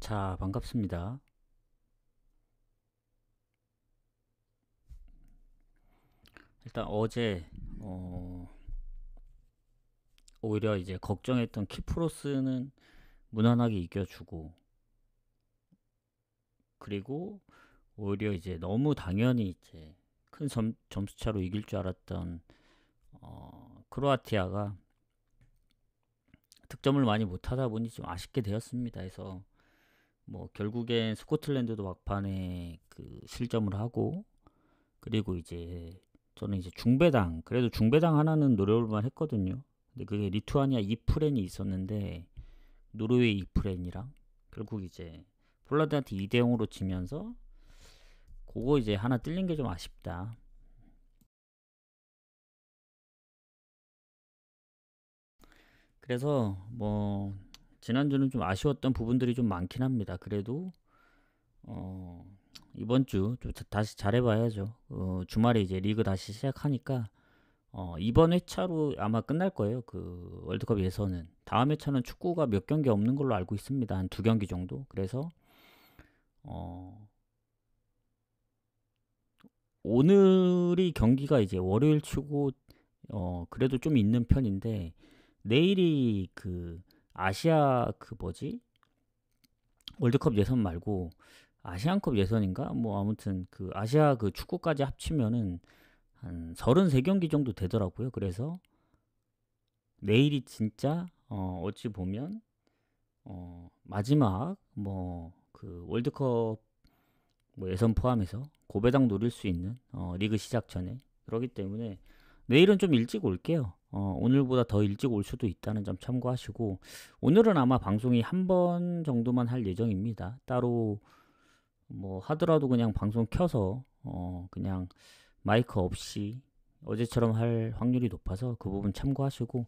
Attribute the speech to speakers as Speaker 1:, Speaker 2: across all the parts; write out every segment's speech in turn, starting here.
Speaker 1: 자, 반갑습니다. 일단 어제 오히려 이제 걱정했던 키프로스는 무난하게 이겨주고, 그리고 오히려 이제 너무 당연히 이제 큰 점수차로 이길 줄 알았던 크로아티아가 득점을 많이 못하다 보니 좀 아쉽게 되었습니다. 그래서 뭐 결국엔 스코틀랜드도 막판에 그 실점을 하고, 그리고 이제 저는 이제 중배당, 그래도 중배당 하나는 노려볼만 했거든요. 근데 그게 리투아니아 이프렌이 있었는데 노르웨이 이프렌이랑 결국 이제 폴란드한테 2대 0으로 지면서 그거 이제 하나 뜰린 게 좀 아쉽다. 그래서 뭐 지난주는 좀 아쉬웠던 부분들이 좀 많긴 합니다. 그래도 어 이번 주 좀 다시 잘해봐야죠. 주말에 이제 리그 다시 시작하니까 이번 회차로 아마 끝날 거예요. 그 월드컵 예선은. 다음 회차는 축구가 몇 경기 없는 걸로 알고 있습니다. 한 두 경기 정도. 그래서 어, 오늘이 경기가 이제 월요일 치고 그래도 좀 있는 편인데, 내일이 그 아시아 그 뭐지? 월드컵 예선 말고 아시안컵 예선인가? 뭐 아무튼 그 아시아 그 축구까지 합치면은 한 33경기 정도 되더라고요. 그래서 내일이 진짜 어찌 보면 마지막 뭐 그 월드컵 뭐 예선 포함해서 고배당 노릴 수 있는 리그 시작 전에, 그러기 때문에 내일은 좀 일찍 올게요. 오늘보다 더 일찍 올 수도 있다는 점 참고하시고, 오늘은 아마 방송이 한 번 정도만 할 예정입니다. 따로 뭐 하더라도 그냥 방송 켜서 그냥 마이크 없이 어제처럼 할 확률이 높아서 그 부분 참고하시고.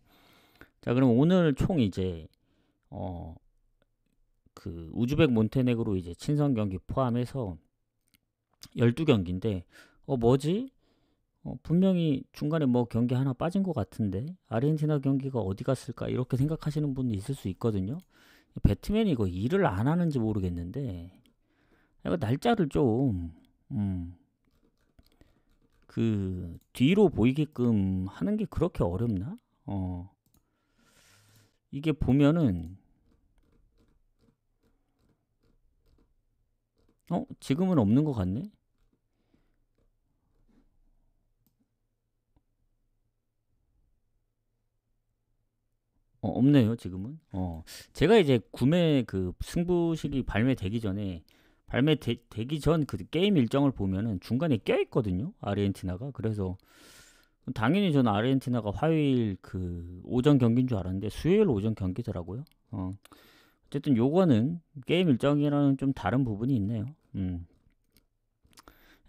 Speaker 1: 자, 그럼 오늘 총 이제 어 그 우즈벡 몬테네그로 이제 친선 경기 포함해서 12경기인데, 뭐지? 분명히 중간에 뭐 경기 하나 빠진 것 같은데 아르헨티나 경기가 어디 갔을까 이렇게 생각하시는 분이 있을 수 있거든요. 배트맨이 이거 일을 안 하는지 모르겠는데 이거 날짜를 좀 그 뒤로 보이게끔 하는 게 그렇게 어렵나? 이게 보면은 지금은 없는 것 같네. 없네요, 지금은. 제가 이제 구매 그 승부식이 발매되기 전에, 발매되기 전 그 게임 일정을 보면은 중간에 껴있거든요, 아르헨티나가. 그래서 당연히 저는 아르헨티나가 화요일 그 오전 경기인 줄 알았는데 수요일 오전 경기더라고요. 어쨌든 요거는 게임 일정이랑은 좀 다른 부분이 있네요.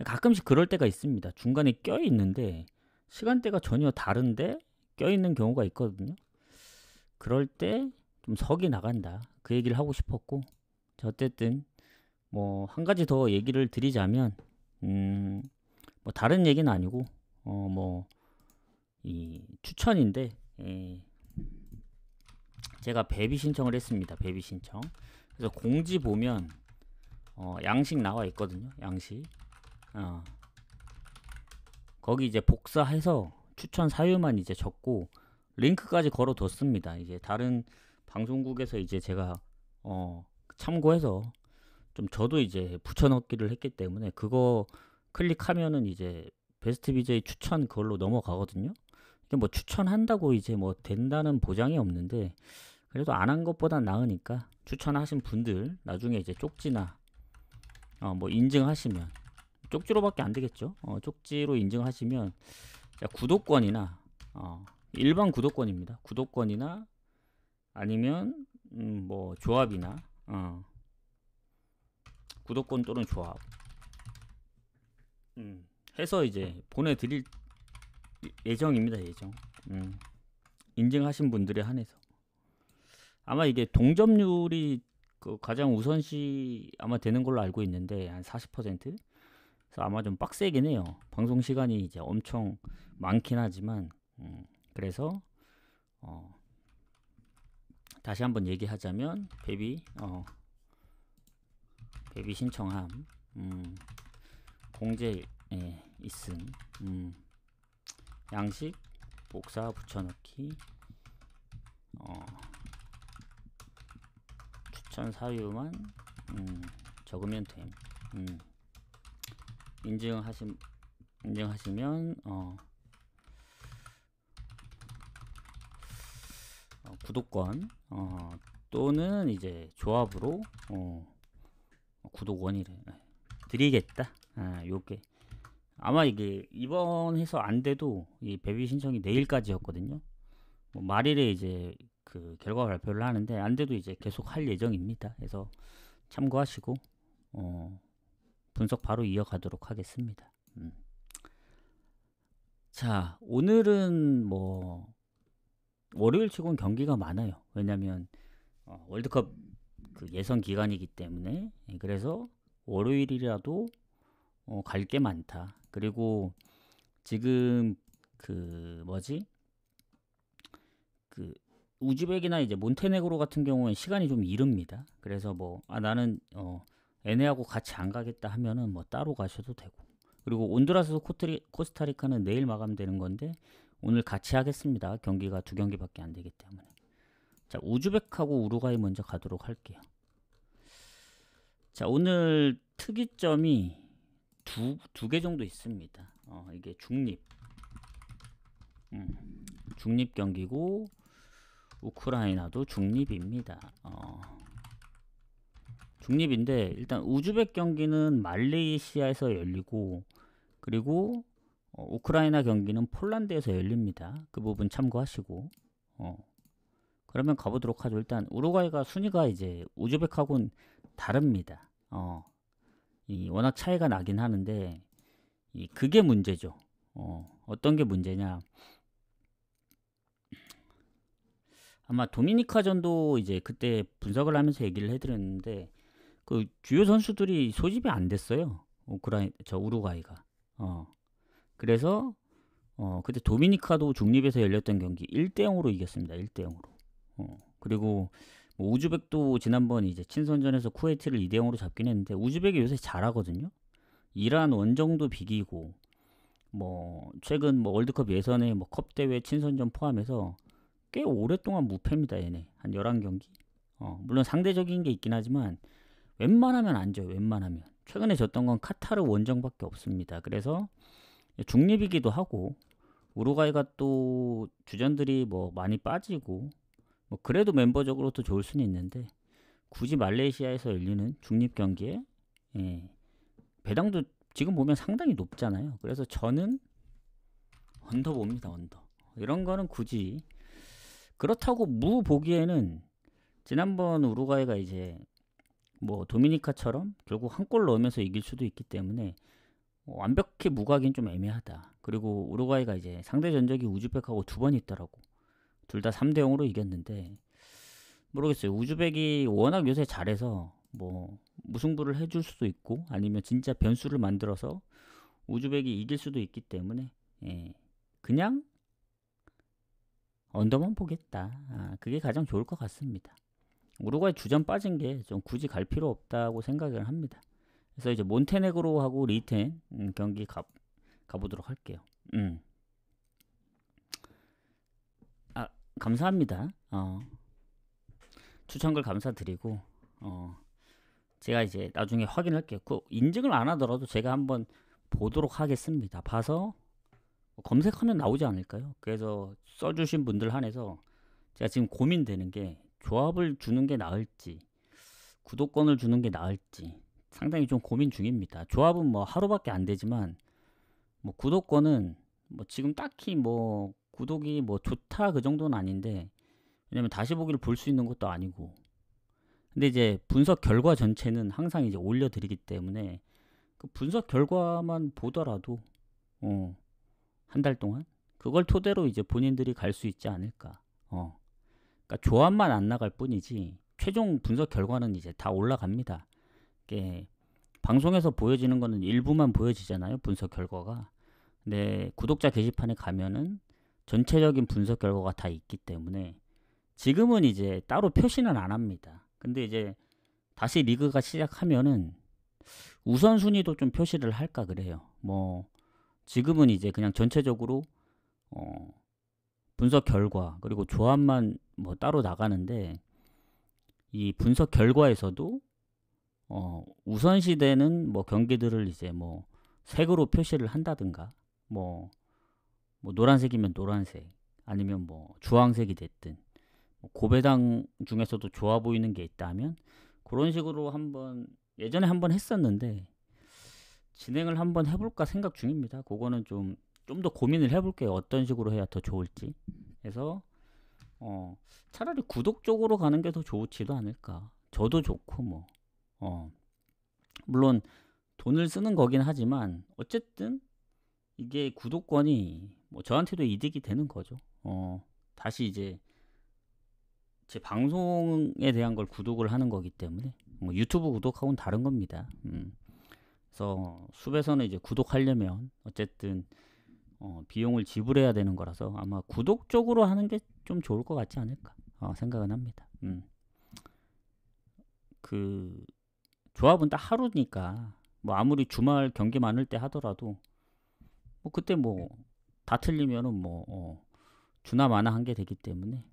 Speaker 1: 가끔씩 그럴 때가 있습니다. 중간에 껴있는데 시간대가 전혀 다른데 껴있는 경우가 있거든요. 그럴 때 좀 석이 나간다, 그 얘기를 하고 싶었고. 자, 어쨌든 뭐 한 가지 더 얘기를 드리자면, 뭐 다른 얘기는 아니고 뭐 이 추천인데, 제가 베비 신청을 했습니다. 베비 신청. 그래서 공지 보면 양식 나와 있거든요. 양식. 거기 이제 복사해서 추천 사유만 이제 적고 링크까지 걸어뒀습니다. 이제 다른 방송국에서 이제 제가 참고해서 좀 저도 이제 붙여넣기를 했기 때문에 그거 클릭하면은 이제 베스트 BJ 추천 그걸로 넘어가거든요. 이게 뭐 추천한다고 이제 뭐 된다는 보장이 없는데, 그래도 안 한 것보단 나으니까 추천하신 분들 나중에 이제 쪽지나 뭐 인증하시면, 쪽지로밖에 안 되겠죠. 쪽지로 인증하시면 구독권이나 일반 구독권입니다. 구독권이나 아니면 뭐 조합이나 구독권 또는 조합 해서 이제 보내드릴 예정입니다. 예정. 인증하신 분들에 한해서 아마 이게 동점률이 그 가장 우선시 아마 되는 걸로 알고 있는데 한 40%. 그래서 아마 좀 빡세긴 해요. 방송 시간이 이제 엄청 많긴 하지만 그래서 다시 한번 얘기하자면 베비 배비 신청함. 공제 있음. 양식 복사 붙여넣기. 추천 사유만 적으면 됨. 인증하시면 구독권 또는 이제 조합으로 구독원이래 드리겠다. 요게 아마 이게 이번 해서 안 돼도 이 배비 신청이 내일까지였거든요. 뭐 말일에 이제 그 결과 발표를 하는데 안 돼도 이제 계속 할 예정입니다. 그래서 참고하시고 분석 바로 이어가도록 하겠습니다. 자, 오늘은 뭐 월요일 치고는 경기가 많아요. 왜냐면 월드컵 그 예선 기간이기 때문에. 그래서 월요일이라도 갈 게 많다. 그리고 지금 그 뭐지? 그 우즈벡이나 이제 몬테네그로 같은 경우는 시간이 좀 이릅니다. 그래서 뭐 나는 얘네하고 같이 안 가겠다 하면은 뭐 따로 가셔도 되고. 그리고 온두라스 코스타리카는 내일 마감되는 건데 오늘 같이 하겠습니다. 경기가 2경기밖에 안 되기 때문에. 자, 우즈벡하고 우루과이 먼저 가도록 할게요. 자, 오늘 특이점이 두 개 정도 있습니다. 이게 중립 경기고 우크라이나도 중립입니다. 중립인데 일단 우즈벡 경기는 말레이시아에서 열리고 그리고 우크라이나 경기는 폴란드에서 열립니다. 그 부분 참고하시고 그러면 가보도록 하죠. 일단 우루과이가 순위가 이제 우즈벡하고는 다릅니다. 이 워낙 차이가 나긴 하는데 그게 문제죠. 어떤 게 문제냐? 아마 도미니카전도 이제 그때 분석을 하면서 얘기를 해드렸는데 그 주요 선수들이 소집이 안 됐어요. 우루과이가. 그래서 그때 도미니카도 중립에서 열렸던 경기 1대0으로 이겼습니다. 1대0으로. 그리고 뭐 우즈벡도 지난번 이제 친선전에서 쿠웨이트를 2대0으로 잡긴 했는데 우즈벡이 요새 잘하거든요. 이란 원정도 비기고 뭐 최근 뭐 월드컵 예선에 뭐 컵 대회 친선전 포함해서 꽤 오랫동안 무패입니다. 얘네 한 11경기. 물론 상대적인 게 있긴 하지만 웬만하면 안 져요. 웬만하면. 최근에 졌던 건 카타르 원정밖에 없습니다. 그래서 중립이기도 하고 우루과이가 또 주전들이 뭐 많이 빠지고 뭐 그래도 멤버적으로도 좋을 수는 있는데 굳이 말레이시아에서 열리는 중립 경기에 배당도 지금 보면 상당히 높잖아요. 그래서 저는 언더 봅니다. 언더. 이런 거는 굳이 그렇다고 무 보기에는 지난번 우루과이가 이제 뭐 도미니카처럼 결국 한 골 넣으면서 이길 수도 있기 때문에 완벽히 무가긴 좀 애매하다. 그리고 우루과이가 이제 상대 전적이 우즈벡하고 2번 있더라고. 둘 다 3대0으로 이겼는데 모르겠어요. 우즈벡이 워낙 요새 잘해서 뭐 무승부를 해줄 수도 있고 아니면 진짜 변수를 만들어서 우즈벡이 이길 수도 있기 때문에 그냥 언더만 보겠다. 그게 가장 좋을 것 같습니다. 우루과이 주전 빠진 게 좀 굳이 갈 필요 없다고 생각을 합니다. 그래서 이제 몬테네그로하고 리텐 경기 가보도록 할게요. 감사합니다. 추천글 감사드리고 제가 이제 나중에 확인할게요. 그 인증을 안 하더라도 제가 한번 보도록 하겠습니다. 봐서 검색하면 나오지 않을까요? 그래서 써주신 분들 한해서 제가 지금 고민되는 게 조합을 주는 게 나을지 구독권을 주는 게 나을지 상당히 좀 고민 중입니다. 조합은 뭐 하루밖에 안 되지만 뭐 구독권은 뭐 지금 딱히 뭐 구독이 뭐 좋다 그 정도는 아닌데 왜냐면 다시 보기를 볼 수 있는 것도 아니고 근데 이제 분석 결과 전체는 항상 이제 올려드리기 때문에 그 분석 결과만 보더라도 한 달 동안 그걸 토대로 이제 본인들이 갈 수 있지 않을까. 그러니까 조합만 안 나갈 뿐이지 최종 분석 결과는 이제 다 올라갑니다. 이게 방송에서 보여지는 거는 일부만 보여지잖아요. 분석 결과가. 근데 구독자 게시판에 가면은 전체적인 분석 결과가 다 있기 때문에 지금은 이제 따로 표시는 안 합니다. 근데 이제 다시 리그가 시작하면은 우선순위도 좀 표시를 할까 그래요. 뭐 지금은 이제 그냥 전체적으로 어, 분석 결과 그리고 조합만 뭐 따로 나가는데, 이 분석 결과에서도 우선시되는 뭐 경기들을 이제 뭐 색으로 표시를 한다든가, 뭐, 뭐 노란색이면 노란색, 아니면 뭐 주황색이 됐든, 뭐 고배당 중에서도 좋아 보이는 게 있다면 그런 식으로 한번 예전에 한번 했었는데 진행을 한번 해볼까 생각 중입니다. 그거는 좀 더 고민을 해볼게요. 어떤 식으로 해야 더 좋을지. 그래서 차라리 구독 쪽으로 가는 게 더 좋지도 않을까. 저도 좋고 뭐 물론 돈을 쓰는 거긴 하지만 어쨌든 이게 구독권이 뭐 저한테도 이득이 되는 거죠. 다시 이제 제 방송에 대한 걸 구독을 하는 거기 때문에 뭐 유튜브 구독하고는 다른 겁니다. 그래서 숲에서는 이제 구독하려면 어쨌든 비용을 지불해야 되는 거라서 아마 구독 쪽으로 하는 게 좀 좋을 것 같지 않을까 생각은 합니다. 그 조합은 딱 하루니까 뭐 아무리 주말 경기 많을 때 하더라도 뭐 그때 뭐 다 틀리면은 뭐 주나 마나 한 게 되기 때문에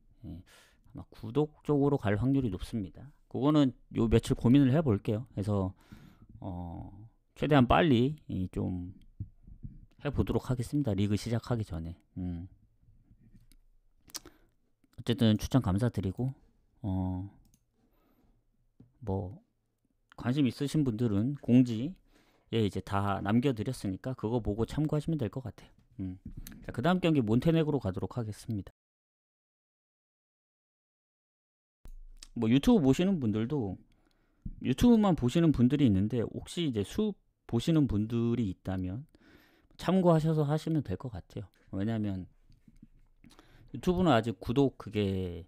Speaker 1: 아마 구독 쪽으로 갈 확률이 높습니다. 그거는 요 며칠 고민을 해볼게요. 그래서 최대한 빨리 좀 해보도록 하겠습니다. 리그 시작하기 전에. 어쨌든 추천 감사드리고 뭐 관심 있으신 분들은 공지에 이제 다 남겨드렸으니까 그거 보고 참고하시면 될 것 같아요. 자, 그 다음 경기 몬테네그로 가도록 하겠습니다. 뭐 유튜브 보시는 분들도 유튜브만 보시는 분들이 있는데 혹시 이제 숲 보시는 분들이 있다면 참고하셔서 하시면 될 것 같아요. 왜냐면 유튜브는 아직 구독 그게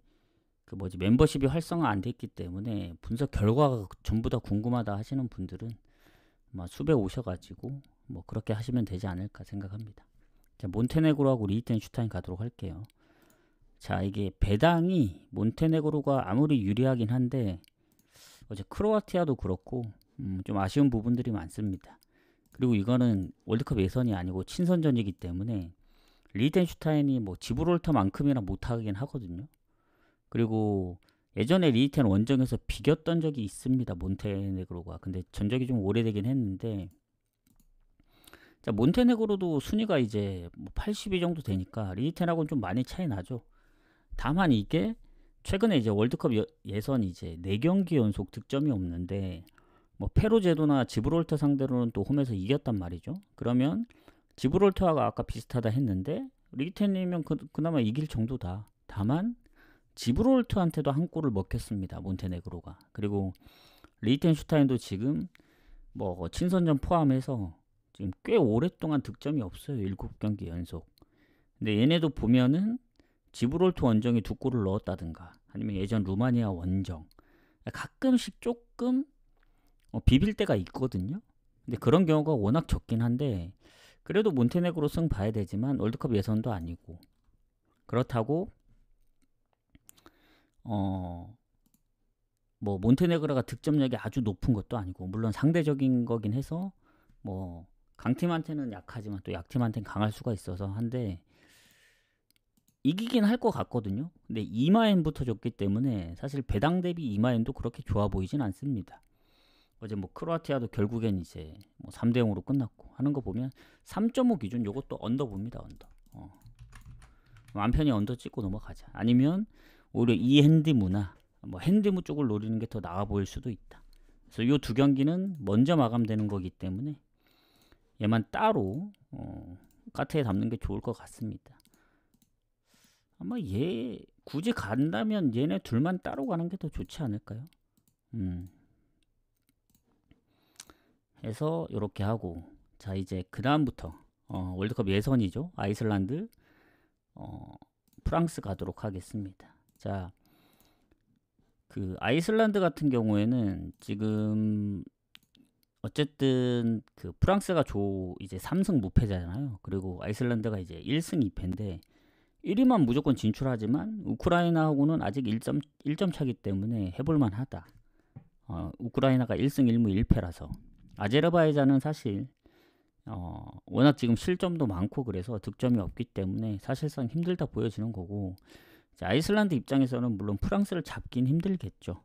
Speaker 1: 그 뭐지 멤버십이 활성화 안 됐기 때문에 분석 결과가 전부 다 궁금하다 하시는 분들은 아마 숲에 오셔가지고 뭐 그렇게 하시면 되지 않을까 생각합니다. 자, 몬테네그로하고 리히텐슈타인 가도록 할게요. 자, 이게 배당이 몬테네그로가 아무리 유리하긴 한데 어제 크로아티아도 그렇고 좀 아쉬운 부분들이 많습니다. 그리고 이거는 월드컵 예선이 아니고 친선전이기 때문에 리히텐슈타인이 뭐 지브롤터만큼이나 못하긴 하거든요. 그리고 예전에 리히텐 원정에서 비겼던 적이 있습니다. 몬테네그로가. 근데 전적이 좀 오래되긴 했는데, 자, 몬테네그로도 순위가 이제 뭐 82 정도 되니까 리히텐하고는 좀 많이 차이 나죠. 다만 이게 최근에 이제 월드컵 예선 이제 4경기 연속 득점이 없는데 뭐 페루제도나 지브롤터 상대로는 또 홈에서 이겼단 말이죠. 그러면 지브롤터가 아까 비슷하다 했는데 리히텐이면 그나마 이길 정도다. 다만 지브롤터한테도 한 골을 먹혔습니다. 몬테네그로가. 그리고 리히텐슈타인도 지금 뭐 친선전 포함해서 지금 꽤 오랫동안 득점이 없어요. 7경기 연속. 근데 얘네도 보면은 지브롤터 원정에 2골을 넣었다든가 아니면 예전 루마니아 원정 가끔씩 조금 비빌 때가 있거든요. 근데 그런 경우가 워낙 적긴 한데 그래도 몬테네그로 승 봐야 되지만 월드컵 예선도 아니고 그렇다고 뭐 몬테네그로가 득점력이 아주 높은 것도 아니고 물론 상대적인 거긴 해서 뭐 강팀한테는 약하지만 또 약팀한테는 강할 수가 있어서 한데 이기긴 할 것 같거든요. 근데 이마엔부터 졌기 때문에 사실 배당 대비 이마엔도 그렇게 좋아 보이진 않습니다. 어제 뭐 크로아티아도 결국엔 이제 뭐 3대0으로 끝났고 하는 거 보면 3.5 기준 요것도 언더 봅니다. 언더. 맘 편히 언더 찍고 넘어가자. 아니면 오히려 이 핸디무나 뭐 핸디무 쪽을 노리는 게 더 나아 보일 수도 있다. 그래서 요 두 경기는 먼저 마감되는 거기 때문에 얘만 따로 카트에 담는 게 좋을 것 같습니다. 아마 얘 굳이 간다면 얘네 둘만 따로 가는 게 더 좋지 않을까요? 해서 이렇게 하고 자 이제 그 다음부터 월드컵 예선이죠. 아이슬란드 프랑스 가도록 하겠습니다. 자, 그 아이슬란드 같은 경우에는 지금 어쨌든 그 프랑스가 이제 3승 무패잖아요. 그리고 아이슬란드가 이제 1승 2패인데 1위만 무조건 진출하지만 우크라이나하고는 아직 1점 차기 때문에 해볼만 하다. 우크라이나가 1승 1무 1패라서 아제르바이잔은 사실 워낙 지금 실점도 많고 그래서 득점이 없기 때문에 사실상 힘들다 보여지는 거고, 이제 아이슬란드 입장에서는 물론 프랑스를 잡긴 힘들겠죠.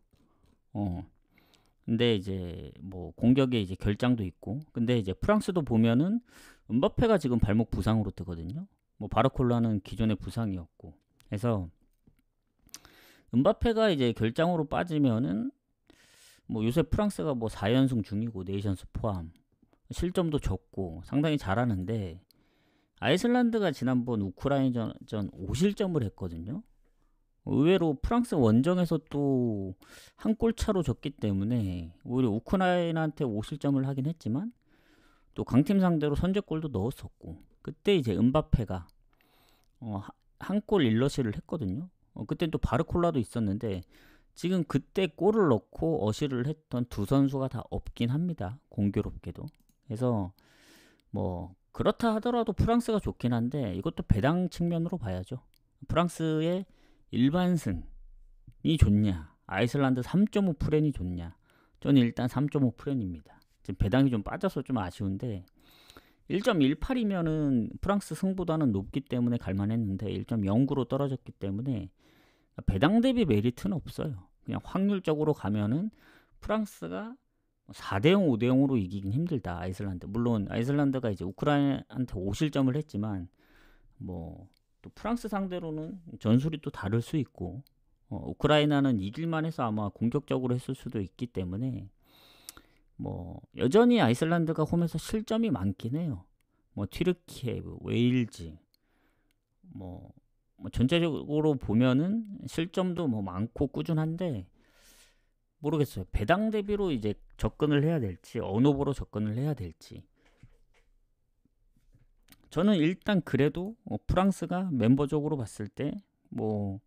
Speaker 1: 근데 이제 뭐 공격에 이제 결장도 있고, 근데 이제 프랑스도 보면은 음바페가 지금 발목 부상으로 뜨거든요. 뭐 바르콜라는 기존의 부상이었고, 그래서 음바페가 이제 결장으로 빠지면은 뭐 요새 프랑스가 뭐 4연승 중이고 네이션스 포함 실점도 적고 상당히 잘하는데, 아이슬란드가 지난번 우크라이나전 5실점을 했거든요. 의외로 프랑스 원정에서 또 한 골 차로 졌기 때문에 오히려 우크라이나한테 5실점을 하긴 했지만 또 강팀 상대로 선제골도 넣었었고, 그때 이제 음바페가 한 골 1러시를 했거든요. 그때 또 바르콜라도 있었는데 지금 그때 골을 넣고 어시를 했던 두 선수가 다 없긴 합니다. 공교롭게도. 그래서 뭐 그렇다 하더라도 프랑스가 좋긴 한데 이것도 배당 측면으로 봐야죠. 프랑스의 일반승이 좋냐, 아이슬란드 3.5 프렌이 좋냐. 저는 일단 3.5 프렌입니다. 지금 배당이 좀 빠져서 좀 아쉬운데 1.18이면은 프랑스 승보다는 높기 때문에 갈만했는데 1.09로 떨어졌기 때문에 배당 대비 메리트는 없어요. 그냥 확률적으로 가면은 프랑스가 4대0, 5대0으로 이기긴 힘들다. 아이슬란드. 물론 아이슬란드가 이제 우크라이나한테 5실점을 했지만 뭐 또 프랑스 상대로는 전술이 또 다를 수 있고, 우크라이나는 이길만 해서 아마 공격적으로 했을 수도 있기 때문에 뭐 여전히 아이슬란드가 홈에서 실점이 많긴 해요. 뭐 튀르키예브, 웨일즈 뭐 전체적으로 보면은 실점도 뭐 많고 꾸준한데 모르겠어요. 배당 대비로 이제 접근을 해야 될지 어느 후보로 접근을 해야 될지. 저는 일단 그래도 프랑스가 멤버적으로 봤을 때 뭐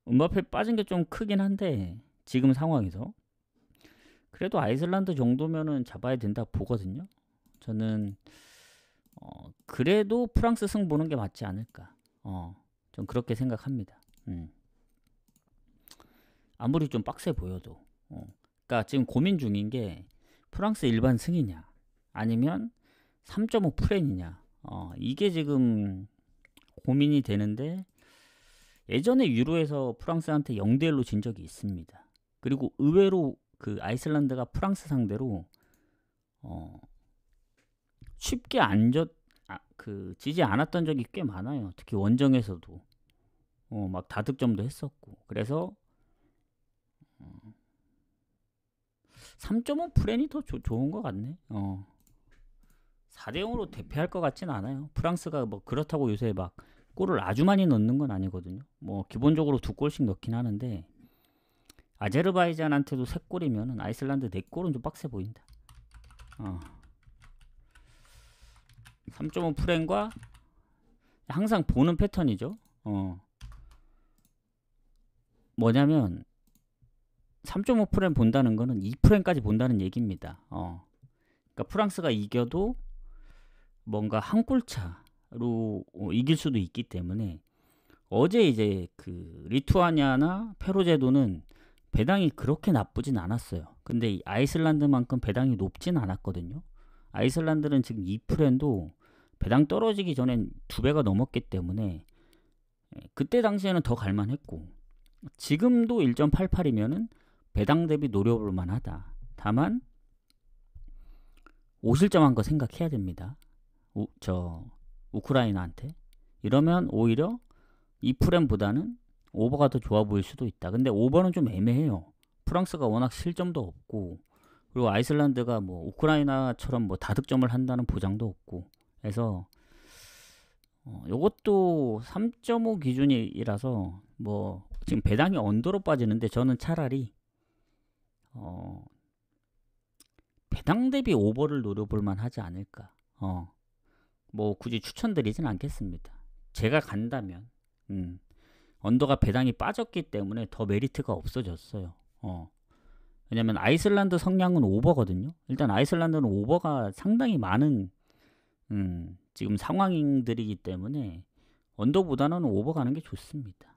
Speaker 1: 음바페 빠진 게 좀 크긴 한데 지금 상황에서 그래도 아이슬란드 정도면은 잡아야 된다 보거든요. 저는 그래도 프랑스 승 보는 게 맞지 않을까. 전 그렇게 생각합니다. 아무리 좀 빡세 보여도. 그러니까 지금 고민 중인 게 프랑스 일반 승이냐 아니면 3.5 프렌이냐. 이게 지금 고민이 되는데, 예전에 유로에서 프랑스한테 0대1로 진 적이 있습니다. 그리고 의외로 그 아이슬란드가 프랑스 상대로 쉽게 지지 않았던 적이 꽤 많아요. 특히 원정에서도 막 다득점도 했었고. 그래서 3.5 프렌이 더 좋은 것 같네. 4대0으로 대패할 것 같진 않아요. 프랑스가 뭐 그렇다고 요새 막 골을 아주 많이 넣는 건 아니거든요. 뭐 기본적으로 2골씩 넣긴 하는데 아제르바이잔한테도 3골이면 아이슬란드 4골은 좀 빡세 보인다. 3.5 프렌과 항상 보는 패턴이죠. 뭐냐면 3.5 프렌 본다는 거는 2 프렌까지 본다는 얘기입니다. 그러니까 프랑스가 이겨도 뭔가 한 골 차로 이길 수도 있기 때문에, 어제 이제 그 리투아니아나 페루제도는 배당이 그렇게 나쁘진 않았어요. 근데 이 아이슬란드만큼 배당이 높진 않았거든요. 아이슬란드는 지금 2프렌도 배당 떨어지기 전엔 2배가 넘었기 때문에 그때 당시에는 더 갈만했고, 지금도 1.88이면은 배당 대비 노려볼 만하다. 다만 5실점한 거 생각해야 됩니다. 우크라이나한테. 이러면 오히려 2프렌보다는 오버가 더 좋아 보일 수도 있다. 근데 오버는 좀 애매해요. 프랑스가 워낙 실점도 없고, 그리고 아이슬란드가 뭐 우크라이나처럼 뭐 다득점을 한다는 보장도 없고, 그래서 요것도 3.5 기준이라서 뭐 지금 배당이 언더로 빠지는데, 저는 차라리 배당 대비 오버를 노려볼 만하지 않을까. 뭐 굳이 추천드리진 않겠습니다. 제가 간다면 언더가 배당이 빠졌기 때문에 더 메리트가 없어졌어요. 왜냐면 아이슬란드 성향은 오버거든요. 일단 아이슬란드는 오버가 상당히 많은 지금 상황들이기 때문에 언더보다는 오버 가는 게 좋습니다.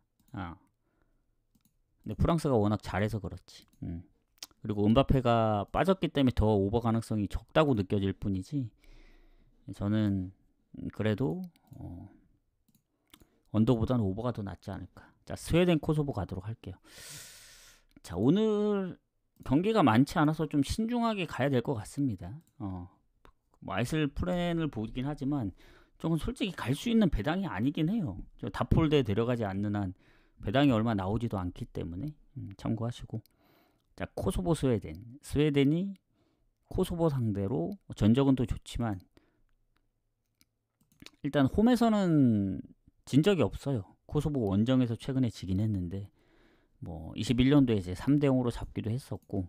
Speaker 1: 근데 프랑스가 워낙 잘해서 그렇지. 그리고 은바페가 빠졌기 때문에 더 오버 가능성이 적다고 느껴질 뿐이지, 저는 그래도 언더보다는 오버가 더 낫지 않을까. 자, 스웨덴 코소보 가도록 할게요. 자, 오늘 경기가 많지 않아서 좀 신중하게 가야 될 것 같습니다. 뭐 아이슬 플랜을 보긴 하지만 조금 솔직히 갈 수 있는 배당이 아니긴 해요. 저 다폴대에 데려가지 않는 한 배당이 얼마 나오지도 않기 때문에 참고하시고. 자, 코소보 스웨덴. 스웨덴이 코소보 상대로 전적은 또 좋지만 일단 홈에서는 진 적이 없어요. 코소보 원정에서 최근에 지긴 했는데 뭐 21년도에 이제 3대 0으로 잡기도 했었고.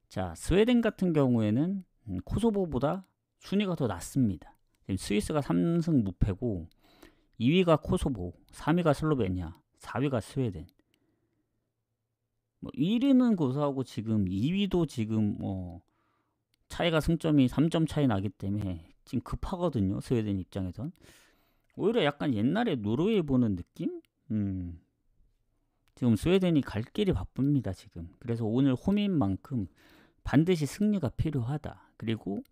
Speaker 1: 자, 스웨덴 같은 경우에는 코소보보다 순위가 더 낮습니다. 지금 스위스가 3승 무패고 2위가 코소보, 3위가 슬로베니아, 4위가 스웨덴. 뭐 1위는 고사하고 지금 2위도 지금 차이가 승점이 3점 차이 나기 때문에 지금 급하거든요. 스웨덴 입장에선. 오히려 약간 옛날에 노르웨이 보는 느낌? 지금 스웨덴이 갈 길이 바쁩니다, 지금. 그래서 오늘 홈인 만큼 반드시 승리가 필요하다. 그리고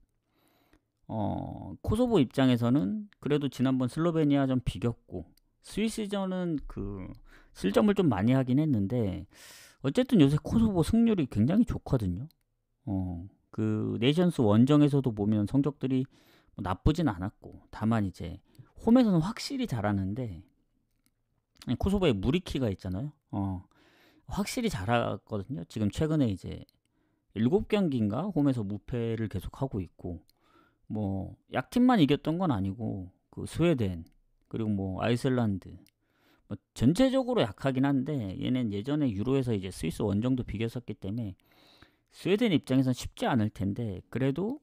Speaker 1: 코소보 입장에서는 그래도 지난번 슬로베니아전 비겼고 스위스전은 그 실점을 좀 많이 하긴 했는데 어쨌든 요새 코소보 승률이 굉장히 좋거든요. 그 네이션스 원정에서도 보면 성적들이 뭐 나쁘진 않았고, 다만 이제 홈에서는 확실히 잘하는데 코소보에 무리키가 있잖아요. 확실히 잘하거든요. 지금 최근에 이제 7경기인가 홈에서 무패를 계속하고 있고, 뭐 약팀만 이겼던 건 아니고 그 스웨덴 그리고 뭐 아이슬란드 뭐 전체적으로 약하긴 한데 얘는 예전에 유로에서 이제 스위스 원정도 비겼었기 때문에 스웨덴 입장에선 쉽지 않을 텐데, 그래도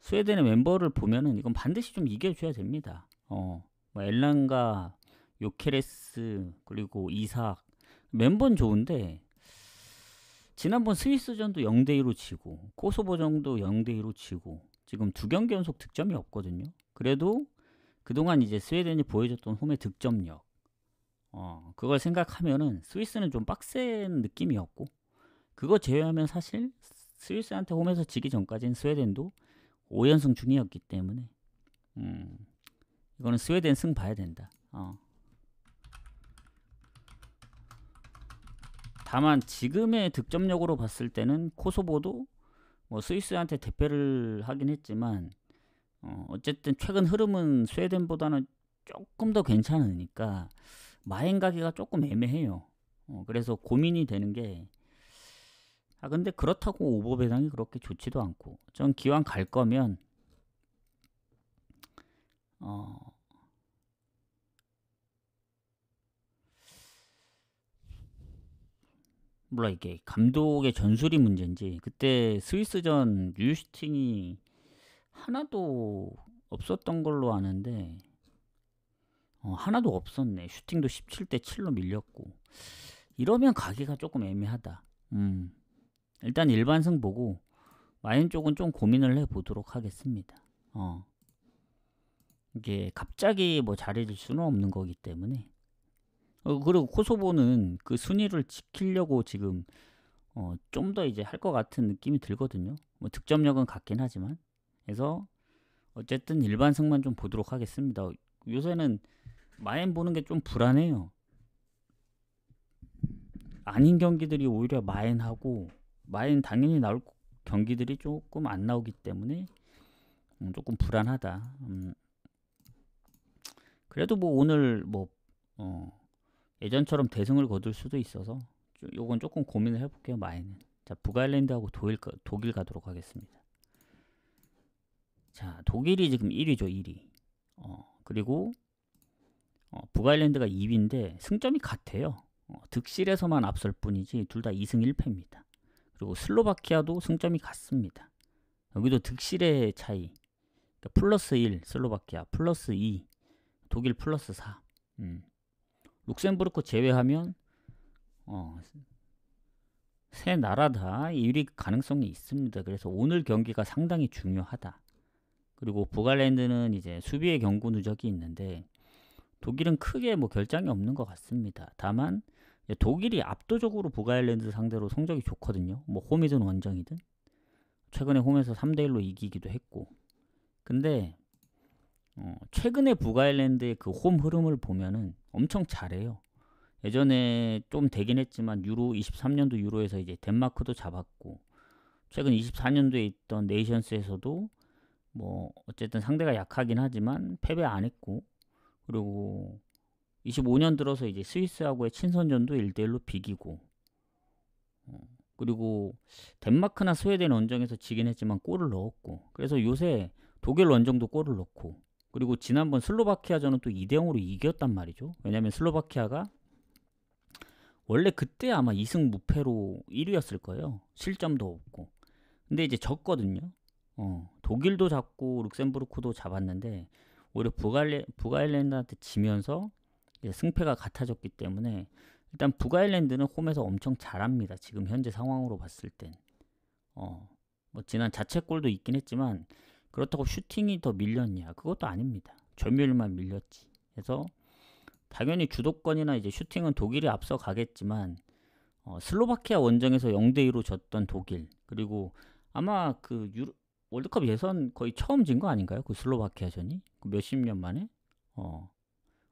Speaker 1: 스웨덴의 멤버를 보면은 이건 반드시 좀 이겨줘야 됩니다. 뭐 엘란가, 요케레스 그리고 이삭 멤버는 좋은데 지난번 스위스전도 0대2로 지고 코소보전도 0대2로 지고 지금 2경기 연속 득점이 없거든요. 그래도 그동안 이제 스웨덴이 보여줬던 홈의 득점력, 그걸 생각하면은 스위스는 좀 빡센 느낌이었고, 그거 제외하면 사실 스위스한테 홈에서 지기 전까지는 스웨덴도 5연승 중이었기 때문에 이거는 스웨덴 승 봐야 된다. 다만 지금의 득점력으로 봤을 때는 코소보도 뭐 스위스한테 대패를 하긴 했지만 어쨌든 최근 흐름은 스웨덴보다는 조금 더 괜찮으니까 마행 가기가 조금 애매해요. 그래서 고민이 되는 게, 근데 그렇다고 오버 배당이 그렇게 좋지도 않고, 전 기왕 갈 거면 몰라, 이게 감독의 전술이 문제인지 그때 스위스전 유슈팅이 하나도 없었던 걸로 아는데 하나도 없었네. 슈팅도 17대 7로 밀렸고, 이러면 가기가 조금 애매하다. 일단 일반승 보고 마인 쪽은 좀 고민을 해보도록 하겠습니다. 이게 갑자기 뭐 잘해질 수는 없는 거기 때문에. 그리고 코소보는 그 순위를 지키려고 지금 좀 더 이제 할 것 같은 느낌이 들거든요. 뭐 득점력은 같긴 하지만. 그래서 어쨌든 일반승만 좀 보도록 하겠습니다. 요새는 마인 보는 게 좀 불안해요. 아닌 경기들이 오히려 마인하고, 마인 당연히 나올 경기들이 조금 안 나오기 때문에 조금 불안하다. 그래도 뭐 오늘 뭐 예전처럼 대승을 거둘 수도 있어서 요건 조금 고민을 해볼게요. 마인은. 자, 북아일랜드하고 독일 가도록 하겠습니다. 자, 독일이 지금 1위죠. 1위. 그리고 북아일랜드가 2위인데 승점이 같아요. 득실에서만 앞설 뿐이지 둘 다 2승 1패입니다. 그리고 슬로바키아도 승점이 같습니다. 여기도 득실의 차이. 그러니까 플러스 1 슬로바키아, 플러스 2 독일, 플러스 4. 룩셈부르크 제외하면 세 나라 다 1위 가능성이 있습니다. 그래서 오늘 경기가 상당히 중요하다. 그리고 북아일랜드는 이제 수비의 경고 누적이 있는데 독일은 크게 뭐 결장이 없는 것 같습니다. 다만 독일이 압도적으로 북아일랜드 상대로 성적이 좋거든요. 뭐 홈이든 원정이든. 최근에 홈에서 3대1로 이기기도 했고. 근데 최근에 북아일랜드의 그 홈 흐름을 보면은 엄청 잘해요. 예전에 좀 되긴 했지만 유로 23년도 유로에서 이제 덴마크도 잡았고, 최근 24년도에 있던 네이션스에서도 뭐 어쨌든 상대가 약하긴 하지만 패배 안 했고, 그리고 25년 들어서 이제 스위스하고의 친선전도 1대1로 비기고, 그리고 덴마크나 스웨덴 원정에서 지긴 했지만 골을 넣었고, 그래서 요새 독일 원정도 골을 넣고, 그리고 지난번 슬로바키아전은 또 2대0으로 이겼단 말이죠. 왜냐면 슬로바키아가 원래 그때 아마 2승 무패로 1위였을 거예요. 실점도 없고. 근데 이제 졌거든요. 독일도 잡고 룩셈부르크도 잡았는데 오히려 북아일랜드한테 지면서 이제 승패가 같아졌기 때문에 일단 북아일랜드는 홈에서 엄청 잘합니다. 지금 현재 상황으로 봤을 땐. 뭐 지난 자책골도 있긴 했지만 그렇다고 슈팅이 더 밀렸냐? 그것도 아닙니다. 점유율만 밀렸지. 그래서 당연히 주도권이나 이제 슈팅은 독일이 앞서 가겠지만 슬로바키아 원정에서 0대2로 졌던 독일, 그리고 아마 그 월드컵 예선 거의 처음 진 거 아닌가요? 그 슬로바키아전이 그 몇십 년 만에.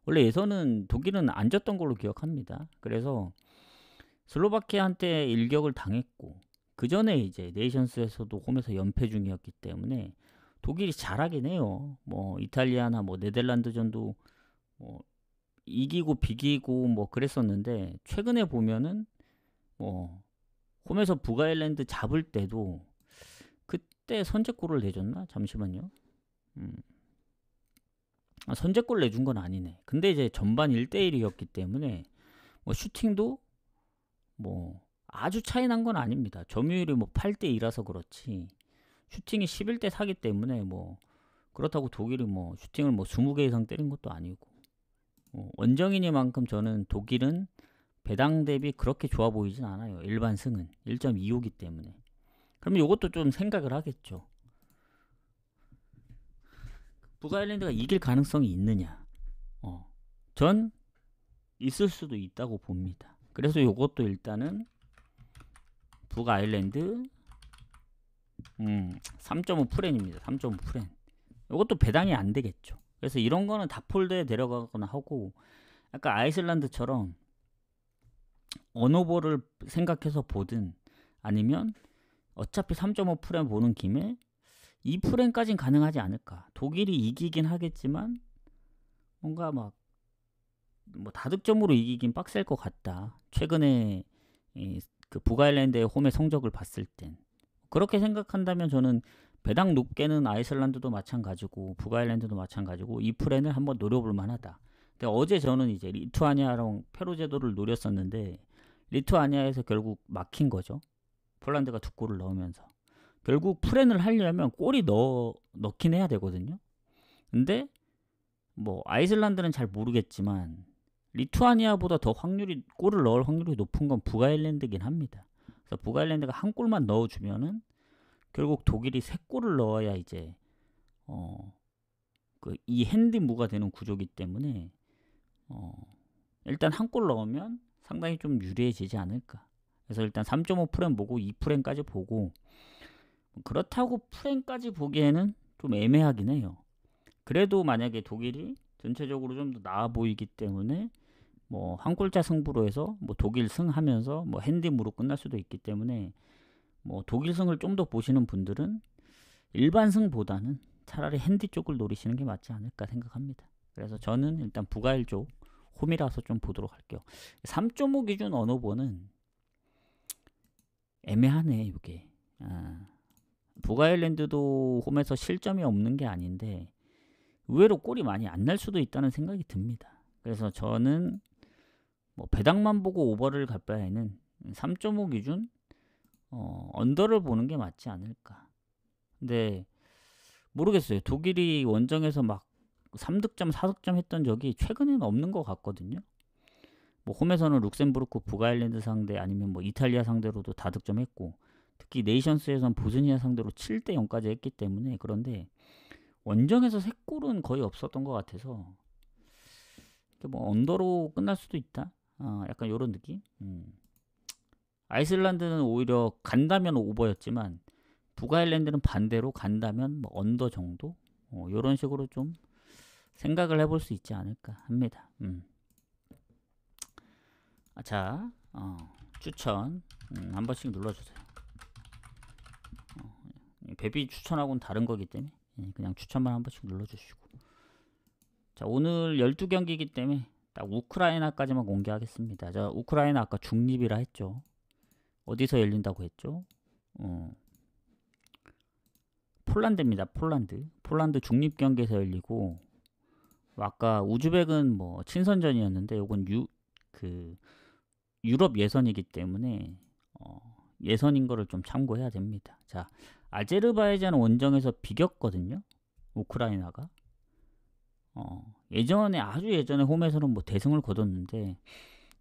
Speaker 1: 원래 예선은 독일은 안 졌던 걸로 기억합니다. 그래서 슬로바키아한테 일격을 당했고, 그 전에 이제 네이션스에서도 홈에서 연패 중이었기 때문에 독일이 잘하긴 해요. 뭐 이탈리아나 뭐 네덜란드전도 뭐 이기고 비기고 뭐 그랬었는데, 최근에 보면은 뭐 홈에서 북아일랜드 잡을 때도 그때 선제골을 내줬나? 잠시만요. 선제골 내준 건 아니네. 근데 이제 전반 1대1이었기 때문에 뭐 슈팅도 뭐 아주 차이 난 건 아닙니다. 점유율이 뭐 8대2라서 그렇지 슈팅이 11대4기 때문에 뭐 그렇다고 독일이 뭐 슈팅을 뭐 20개 이상 때린 것도 아니고, 원정이니만큼 저는 독일은 배당 대비 그렇게 좋아 보이진 않아요. 일반 승은 1.25기 때문에. 그러면 이것도 좀 생각을 하겠죠. 북아일랜드가 이길 가능성이 있느냐? 전 있을 수도 있다고 봅니다. 그래서 이것도 일단은 북아일랜드 3.5 프렌입니다. 3.5 프렌. 이것도 배당이 안 되겠죠. 그래서 이런 거는 다 폴더에 데려가거나 하고, 약간 아이슬란드처럼 언어버를 생각해서 보든, 아니면 어차피 3.5 프렌 보는 김에 2 프렌까진 가능하지 않을까. 독일이 이기긴 하겠지만 뭔가 막 뭐 다득점으로 이기긴 빡셀 것 같다. 최근에 그 북아일랜드의 홈의 성적을 봤을 땐. 그렇게 생각한다면 저는 배당 높게는 아이슬란드도 마찬가지고 북아일랜드도 마찬가지고 이 프렌을 한번 노려볼 만하다. 근데 어제 저는 이제 리투아니아랑 페루 제도를 노렸었는데 리투아니아에서 결국 막힌 거죠. 폴란드가 2골을 넣으면서. 결국 프렌을 하려면 골이 넣긴 해야 되거든요. 근데 뭐 아이슬란드는 잘 모르겠지만 리투아니아보다 더 골을 넣을 확률이 높은 건 북아일랜드긴 합니다. 그래서 북아일랜드가 한 골만 넣어주면은 결국 독일이 3골을 넣어야 이제 이 핸디무가 되는 구조기 때문에 일단 한 골 넣으면 상당히 좀 유리해지지 않을까. 그래서 일단 3.5 프렌 보고 2 프렌까지 보고, 그렇다고 프렌까지 보기에는 좀 애매하긴 해요. 그래도 만약에 독일이 전체적으로 좀 더 나아 보이기 때문에 뭐 한 골차 승부로 해서 뭐 독일 승하면서 뭐 핸디무로 끝날 수도 있기 때문에 뭐 독일 승을 좀 더 보시는 분들은 일반 승보다는 차라리 핸디 쪽을 노리시는 게 맞지 않을까 생각합니다. 그래서 저는 일단 북아일 쪽 홈이라서 좀 보도록 할게요. 3.5 기준 언어버는 애매하네 이게. 북아일랜드도 홈에서 실점이 없는 게 아닌데 의외로 골이 많이 안 날 수도 있다는 생각이 듭니다. 그래서 저는 뭐 배당만 보고 오버를 갈 바에는 3.5 기준 언더를 보는 게 맞지 않을까. 근데 모르겠어요. 독일이 원정에서 막 3득점 4득점 했던 적이 최근에는 없는 것 같거든요. 뭐 홈에서는 룩셈부르크 북아일랜드 상대, 아니면 뭐 이탈리아 상대로도 다득점했고, 특히 네이션스에서는 보스니아 상대로 7대0까지 했기 때문에. 그런데 원정에서 3골은 거의 없었던 것 같아서 뭐 언더로 끝날 수도 있다. 약간 요런 느낌? 아이슬란드는 오히려 간다면 오버였지만 북아일랜드는 반대로 간다면 뭐 언더 정도? 요런 식으로 좀 생각을 해볼 수 있지 않을까 합니다. 자, 추천 한 번씩 눌러주세요. 베비 추천하고는 다른 거기 때문에 그냥 추천만 한 번씩 눌러주시고. 자, 오늘 12경기이기 때문에 딱 우크라이나까지만 공개하겠습니다. 자, 우크라이나 아까 중립이라 했죠. 어디서 열린다고 했죠? 폴란드입니다. 폴란드 중립 경기에서 열리고, 아까 우즈벡은 뭐 친선전이었는데 요건 유럽 예선이기 때문에 예선인 거를 좀 참고해야 됩니다. 자, 아제르바이잔 원정에서 비겼거든요. 우크라이나가. 예전에 아주 예전에 홈에서는 뭐 대승을 거뒀는데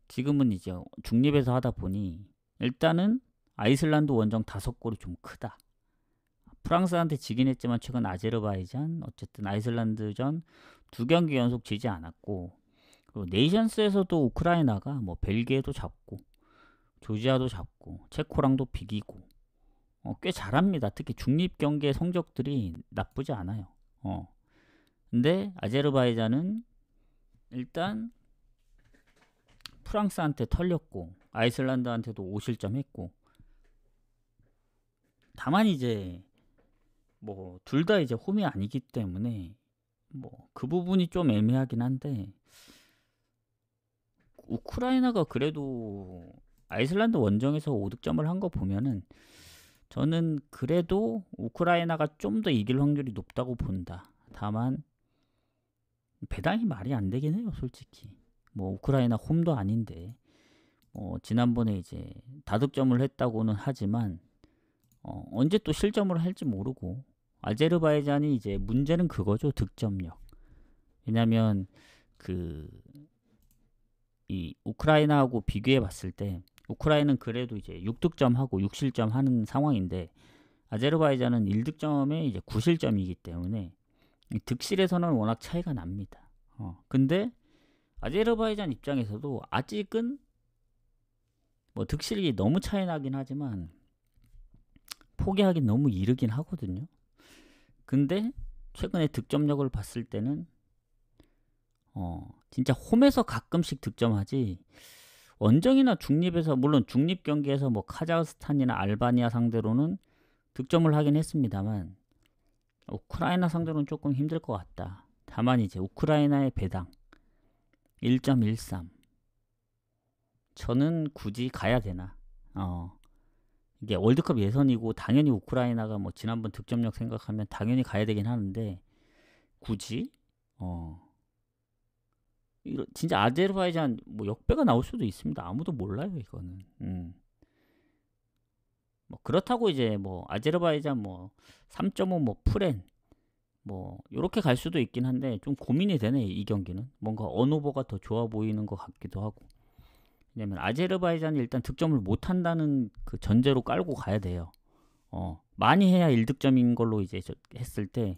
Speaker 1: 지금은 이제 중립에서 하다 보니 일단은 아이슬란드 원정 5골이 좀 크다. 프랑스한테 지긴 했지만 최근 아제르바이잔 어쨌든 아이슬란드전 2경기 연속 지지 않았고, 그리고 네이션스에서도 우크라이나가 뭐 벨기에도 잡고 조지아도 잡고 체코랑도 비기고 꽤 잘합니다. 특히 중립 경기의 성적들이 나쁘지 않아요. 근데 아제르바이잔은 일단 프랑스한테 털렸고 아이슬란드한테도 5실점 했고, 다만 이제 뭐 둘 다 이제 홈이 아니기 때문에 뭐 그 부분이 좀 애매하긴 한데, 우크라이나가 그래도 아이슬란드 원정에서 5득점을 한 거 보면은 저는 그래도 우크라이나가 좀 더 이길 확률이 높다고 본다. 다만 배당이 말이 안 되긴 해요, 솔직히. 뭐 우크라이나 홈도 아닌데 지난번에 이제 다득점을 했다고는 하지만 언제 또 실점을 할지 모르고, 아제르바이잔이 이제 문제는 그거죠, 득점력. 왜냐면 이 우크라이나하고 비교해 봤을 때 우크라이나는 그래도 이제 6득점하고 6실점 하는 상황인데 아제르바이잔은 1득점에 이제 9실점이기 때문에 이 득실에서는 워낙 차이가 납니다. 근데 아제르바이잔 입장에서도 아직은 뭐 득실이 너무 차이 나긴 하지만 포기하긴 너무 이르긴 하거든요. 근데 최근에 득점력을 봤을 때는 진짜 홈에서 가끔씩 득점하지, 원정이나 중립에서, 물론 중립 경기에서 뭐 카자흐스탄이나 알바니아 상대로는 득점을 하긴 했습니다만 우크라이나 상대로는 조금 힘들 것 같다. 다만 이제 우크라이나의 배당 1.13, 저는 굳이 가야 되나? 이게 월드컵 예선이고 당연히 우크라이나가 뭐 지난번 득점력 생각하면 당연히 가야 되긴 하는데 굳이 진짜 아제르바이잔 뭐 역배가 나올 수도 있습니다. 아무도 몰라요, 이거는. 뭐 그렇다고 이제 뭐 아제르바이잔 뭐 3.5 뭐 프렌 뭐 요렇게 갈 수도 있긴 한데 좀 고민이 되네, 이 경기는. 뭔가 언오버가 더 좋아 보이는 것 같기도 하고. 왜냐면 아제르바이잔이 일단 득점을 못 한다는 그 전제로 깔고 가야 돼요. 많이 해야 1득점인 걸로 이제 했을 때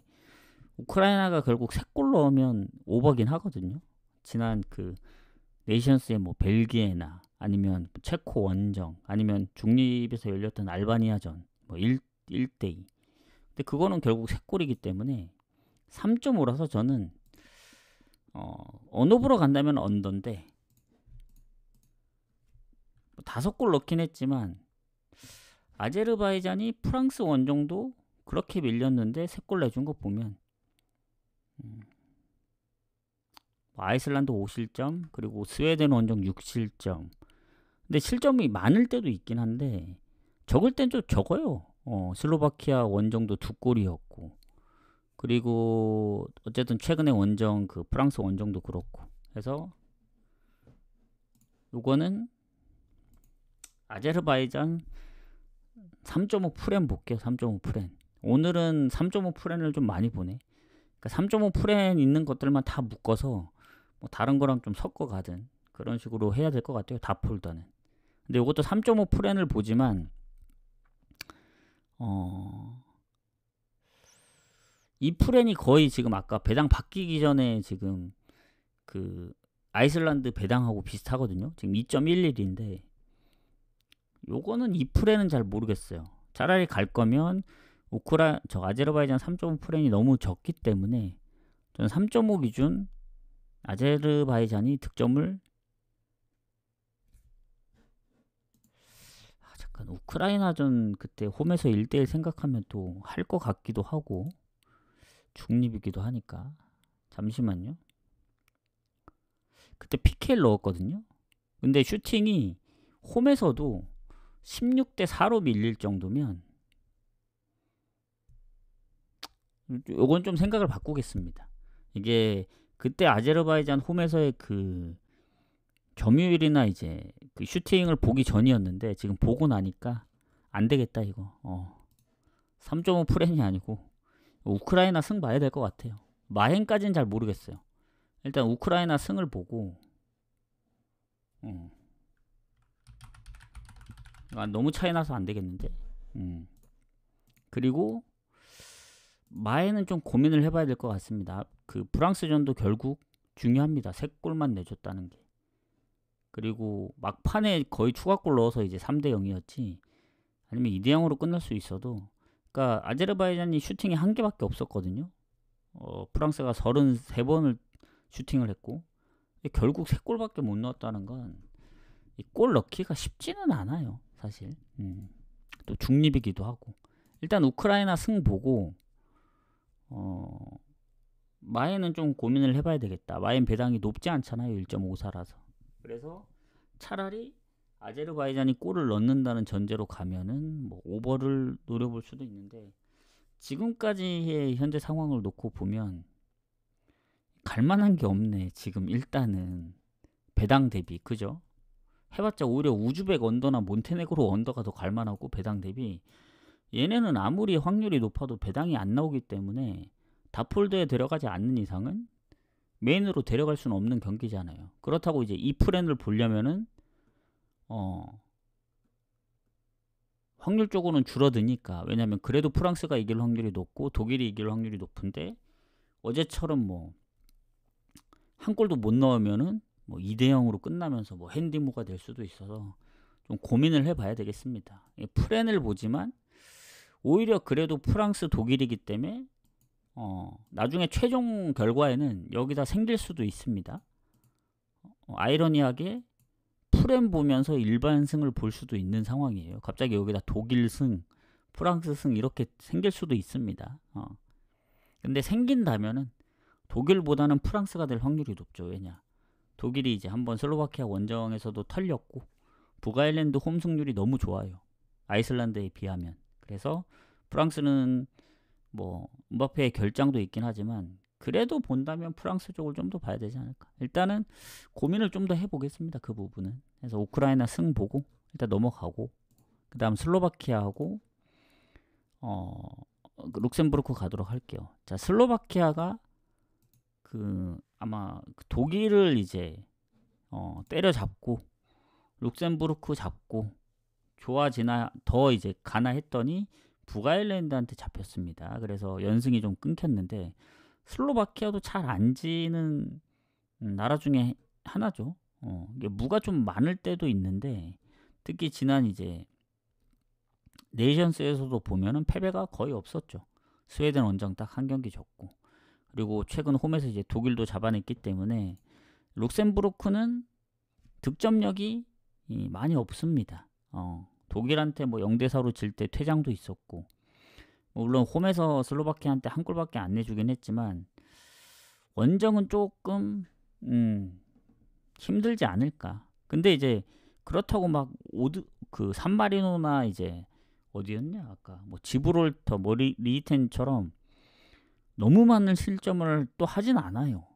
Speaker 1: 우크라이나가 결국 3골 넣으면 오버긴 하거든요. 지난 네이션스의 뭐 벨기에나 아니면 체코 원정 아니면 중립에서 열렸던 알바니아전 뭐 1대2. 근데 그거는 결국 3골이기 때문에 3.5라서 저는 언오버로 간다면 언더인데 5골 넣긴 했지만 아제르바이잔이 프랑스 원정도 그렇게 밀렸는데 3골 내준 거 보면 아이슬란드 5실점 그리고 스웨덴 원정 6실점. 근데 실점이 많을 때도 있긴 한데 적을 땐 좀 적어요. 슬로바키아 원정도 2골이었고 그리고 어쨌든 최근에 원정 프랑스 원정도 그렇고 해서 요거는 아제르바이잔 3.5 프렌 볼게요. 3.5 프렌. 오늘은 3.5 프렌을 좀 많이 보네. 그러니까 3.5 프렌 있는 것들만 다 묶어서 뭐 다른 거랑 좀 섞어 가든 그런 식으로 해야 될 것 같아요. 다 폴더는. 근데 이것도 3.5 프렌을 보지만 이 프렌이 거의 지금 아까 배당 바뀌기 전에 지금 아이슬란드 배당하고 비슷하거든요. 지금 2.11인데 요거는 이 프레는 잘 모르겠어요. 차라리 갈 거면 아제르바이잔 3.5 프렌이 너무 적기 때문에 저는 3.5 기준 아제르바이잔이 득점을 잠깐 우크라이나전 그때 홈에서 1대1 생각하면 또 할 것 같기도 하고 중립이기도 하니까 잠시만요. 그때 PK를 넣었거든요. 근데 슈팅이 홈에서도 16대 4로 밀릴 정도면 요건 좀 생각을 바꾸겠습니다. 이게 그때 아제르바이잔 홈에서의 그 점유율이나 이제 그 슈팅을 보기 전이었는데 지금 보고 나니까 안 되겠다 이거. 3.5 프렌이 아니고 우크라이나 승 봐야 될 것 같아요. 마헨까지는 잘 모르겠어요. 일단 우크라이나 승을 보고 너무 차이 나서 안 되겠는데. 그리고 마에는 좀 고민을 해봐야 될 것 같습니다. 그 프랑스전도 결국 중요합니다. 3골만 내줬다는 게. 그리고 막판에 거의 추가골 넣어서 이제 3대 0이었지. 아니면 2대 0으로 끝날 수 있어도. 그러니까 아제르바이잔이 슈팅이 한 개밖에 없었거든요. 프랑스가 33번을 슈팅을 했고 결국 3골밖에 못 넣었다는 건 이 골 넣기가 쉽지는 않아요. 사실. 또 중립이기도 하고. 일단 우크라이나 승 보고 마에는 좀 고민을 해봐야 되겠다. 마엔 배당이 높지 않잖아요. 1.54라서. 그래서 차라리 아제르바이잔이 골을 넣는다는 전제로 가면은 뭐 오버를 노려볼 수도 있는데 지금까지의 현재 상황을 놓고 보면 갈만한 게 없네. 지금 일단은 배당 대비 그죠? 해봤자 오히려 우즈벡 언더나 몬테네그로 언더가 더 갈만하고 배당 대비 얘네는 아무리 확률이 높아도 배당이 안 나오기 때문에 다폴드에 들어가지 않는 이상은 메인으로 데려갈 수는 없는 경기잖아요. 그렇다고 이제 이 프렌을 보려면은 확률적으로는 줄어드니까. 왜냐면 그래도 프랑스가 이길 확률이 높고 독일이 이길 확률이 높은데 어제처럼 뭐 한 골도 못 넣으면은 뭐 2대 0으로 끝나면서 뭐 핸디무가 될 수도 있어서 좀 고민을 해봐야 되겠습니다. 프렌을 보지만 오히려 그래도 프랑스 독일이기 때문에 나중에 최종 결과에는 여기다 생길 수도 있습니다. 아이러니하게 프렌 보면서 일반 승을 볼 수도 있는 상황이에요. 갑자기 여기다 독일 승, 프랑스 승 이렇게 생길 수도 있습니다. 근데 생긴다면은 독일보다는 프랑스가 될 확률이 높죠. 왜냐? 독일이 이제 한번 슬로바키아 원정에서도 털렸고 북아일랜드 홈 승률이 너무 좋아요. 아이슬란드에 비하면. 그래서 프랑스는 뭐 음바페의 결장도 있긴 하지만 그래도 본다면 프랑스 쪽을 좀 더 봐야 되지 않을까. 일단은 고민을 좀 더 해보겠습니다. 그 부분은. 그래서 우크라이나 승 보고 일단 넘어가고 그 다음 슬로바키아하고 룩셈부르크 가도록 할게요. 자, 슬로바키아가 아마 독일을 이제 때려잡고 룩셈부르크 잡고 좋아지나 더 이제 가나 했더니 북아일랜드한테 잡혔습니다. 그래서 연승이 좀 끊겼는데 슬로바키아도 잘 안 지는 나라 중에 하나죠. 이게 무가 좀 많을 때도 있는데 특히 지난 이제 네이션스에서도 보면은 패배가 거의 없었죠. 스웨덴 원정 딱 한 경기 졌고 그리고 최근 홈에서 이제 독일도 잡아냈기 때문에 룩셈부르크는 득점력이 많이 없습니다. 독일한테 뭐 0대4로 질 때 퇴장도 있었고 물론 홈에서 슬로바키아한테 한 골밖에 안 내주긴 했지만 원정은 조금 힘들지 않을까. 근데 이제 그렇다고 막 산마리노나 이제 어디였냐 아까 뭐 지브롤터 리텐처럼 너무 많은 실점을 또 하진 않아요.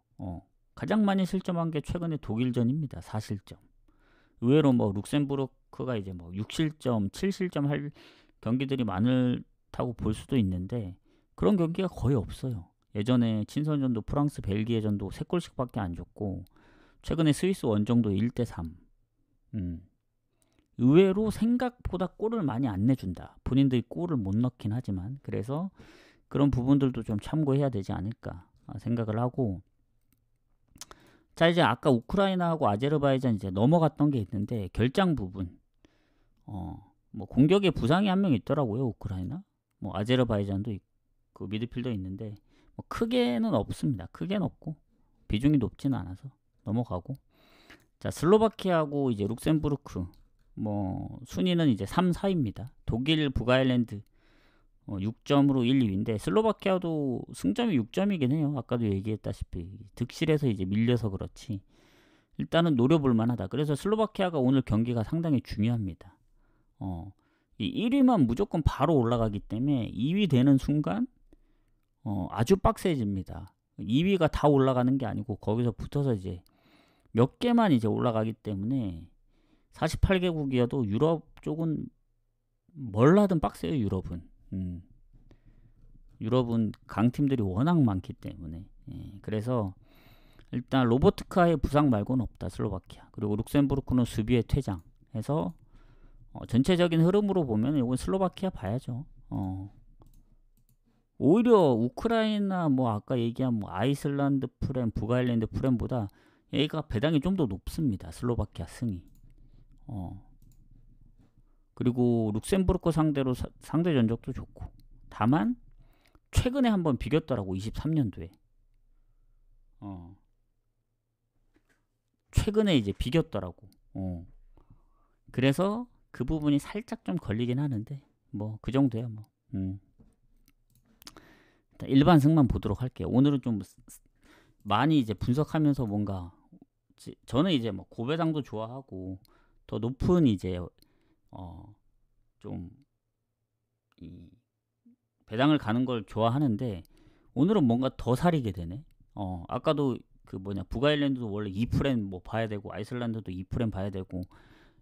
Speaker 1: 가장 많이 실점한 게 최근에 독일전입니다. 4실점. 의외로 뭐 룩셈부르크가 이제 뭐 6실점, 7실점 할 경기들이 많다고 볼 수도 있는데 그런 경기가 거의 없어요. 예전에 친선전도 프랑스, 벨기에전도 3골씩밖에 안 줬고 최근에 스위스 원정도 1대3. 의외로 생각보다 골을 많이 안 내준다. 본인들이 골을 못 넣긴 하지만 그래서 그런 부분들도 좀 참고해야 되지 않을까 생각을 하고 자, 이제 아까 우크라이나하고 아제르바이잔 이제 넘어갔던 게 있는데 결장 부분. 뭐 공격에 부상이 한 명 있더라고요. 우크라이나. 뭐 아제르바이잔도 있고 그 미드필더 있는데 뭐 크게는 없습니다. 크게는 없고 비중이 높지는 않아서 넘어가고. 자, 슬로바키아하고 이제 룩셈부르크. 뭐 순위는 이제 3, 4입니다. 독일, 북아일랜드 6점으로 1, 2위인데 슬로바키아도 승점이 6점이긴 해요. 아까도 얘기했다시피 득실에서 이제 밀려서 그렇지. 일단은 노려볼 만하다. 그래서 슬로바키아가 오늘 경기가 상당히 중요합니다. 이 1위만 무조건 바로 올라가기 때문에 2위 되는 순간 아주 빡세집니다. 2위가 다 올라가는 게 아니고 거기서 붙어서 이제 몇 개만 이제 올라가기 때문에 48개국이어도 유럽 쪽은 뭘 하든 빡세요. 유럽은 강팀들이 워낙 많기 때문에. 그래서 일단 로보트카의 부상 말고는 없다. 슬로바키아. 그리고 룩셈부르크는 수비의 퇴장해서 전체적인 흐름으로 보면 이건 슬로바키아 봐야죠. 오히려 우크라이나 뭐 아까 얘기한 뭐 아이슬란드 프렘, 북아일랜드 프렘보다 얘가 배당이 좀 더 높습니다. 슬로바키아 승이. 그리고 룩셈부르크 상대로 상대 전적도 좋고. 다만 최근에 한번 비겼더라고. 23년도에. 최근에 이제 비겼더라고. 그래서 그 부분이 살짝 좀 걸리긴 하는데 뭐 그 정도야 뭐. 일반 승만 보도록 할게요. 오늘은 좀 많이 이제 분석하면서 뭔가 저는 이제 뭐 고배당도 좋아하고 더 높은 이제 좀 이 배당을 가는 걸 좋아하는데 오늘은 뭔가 더 사리게 되네. 아까도 그 뭐냐 북아일랜드도 원래 2프렌 뭐 봐야 되고 아이슬란드도 2프렌 봐야 되고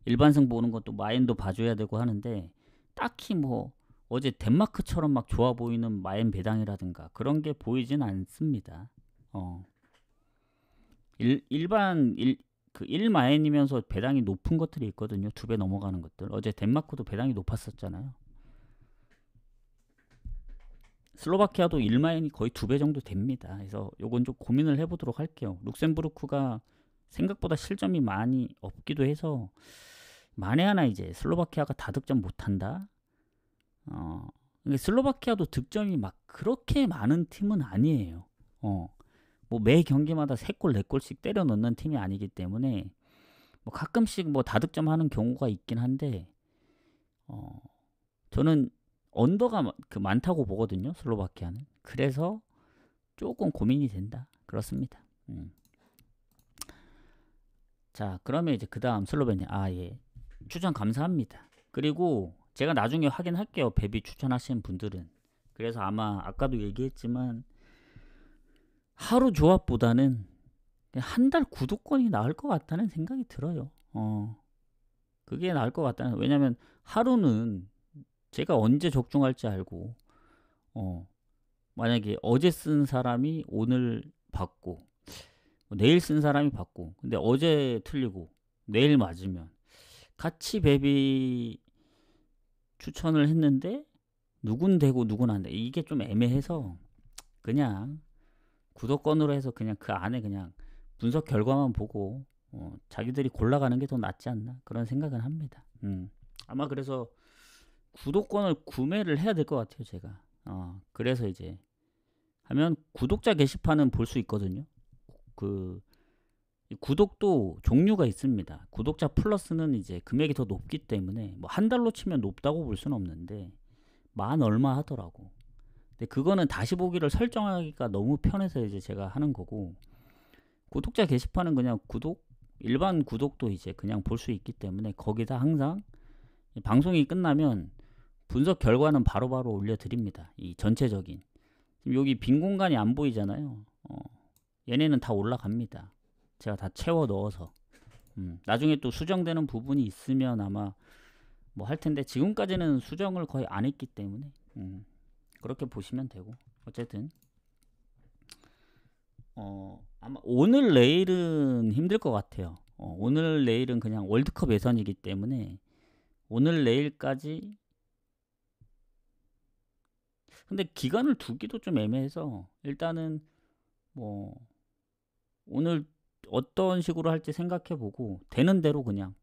Speaker 1: 일반승 보는 것도 마엔도 봐줘야 되고 하는데 딱히 뭐 어제 덴마크처럼 막 좋아 보이는 마엔 배당이라든가 그런 게 보이진 않습니다. 일반 그 1마엔이면서 배당이 높은 것들이 있거든요. 2배 넘어가는 것들. 어제 덴마크도 배당이 높았었잖아요. 슬로바키아도 1마엔이 거의 2배 정도 됩니다. 그래서 요건 좀 고민을 해보도록 할게요. 룩셈부르크가 생각보다 실점이 많이 없기도 해서 만에 하나 이제 슬로바키아가 다득점 못한다. 근데 슬로바키아도 득점이 막 그렇게 많은 팀은 아니에요. 뭐 매 경기마다 3골, 4골씩 때려 넣는 팀이 아니기 때문에 뭐 가끔씩 뭐 다득점하는 경우가 있긴 한데 저는 언더가 그 많다고 보거든요. 슬로바키아는. 그래서 조금 고민이 된다. 그렇습니다. 자, 그러면 이제 그 다음 슬로베니아. 예. 추천 감사합니다. 그리고 제가 나중에 확인할게요. 베비 추천하시는 분들은. 그래서 아마 아까도 얘기했지만 하루 조합보다는 한 달 구독권이 나을 것 같다는 생각이 들어요. 그게 나을 것 같다는. 왜냐면 하루는 제가 언제 적중할지 알고 만약에 어제 쓴 사람이 오늘 받고 내일 쓴 사람이 받고 근데 어제 틀리고 내일 맞으면 같이 베비 추천을 했는데 누군 되고 누군 안 돼. 이게 좀 애매해서 그냥 구독권으로 해서 그냥 그 안에 그냥 분석 결과만 보고 자기들이 골라가는 게 더 낫지 않나 그런 생각은 합니다. 아마 그래서 구독권을 구매를 해야 될 것 같아요. 제가 그래서 이제 하면 구독자 게시판은 볼 수 있거든요. 그 구독도 종류가 있습니다. 구독자 플러스는 이제 금액이 더 높기 때문에 뭐 한 달로 치면 높다고 볼 수는 없는데 만 얼마 하더라고. 근데 그거는 다시 보기를 설정하기가 너무 편해서 이제 제가 하는 거고 구독자 게시판은 그냥 일반 구독도 이제 그냥 볼 수 있기 때문에 거기다 항상 방송이 끝나면 분석 결과는 바로바로 올려드립니다. 이 전체적인 지금 여기 빈 공간이 안 보이잖아요. 얘네는 다 올라갑니다. 제가 다 채워 넣어서 나중에 또 수정되는 부분이 있으면 아마 뭐 할 텐데 지금까지는 수정을 거의 안 했기 때문에 그렇게 보시면 되고 어쨌든 아마 오늘 내일은 힘들 것 같아요. 오늘 내일은 그냥 월드컵 예선이기 때문에 오늘 내일까지 근데 기간을 두기도 좀 애매해서 일단은 뭐 오늘 어떤 식으로 할지 생각해보고 되는 대로 그냥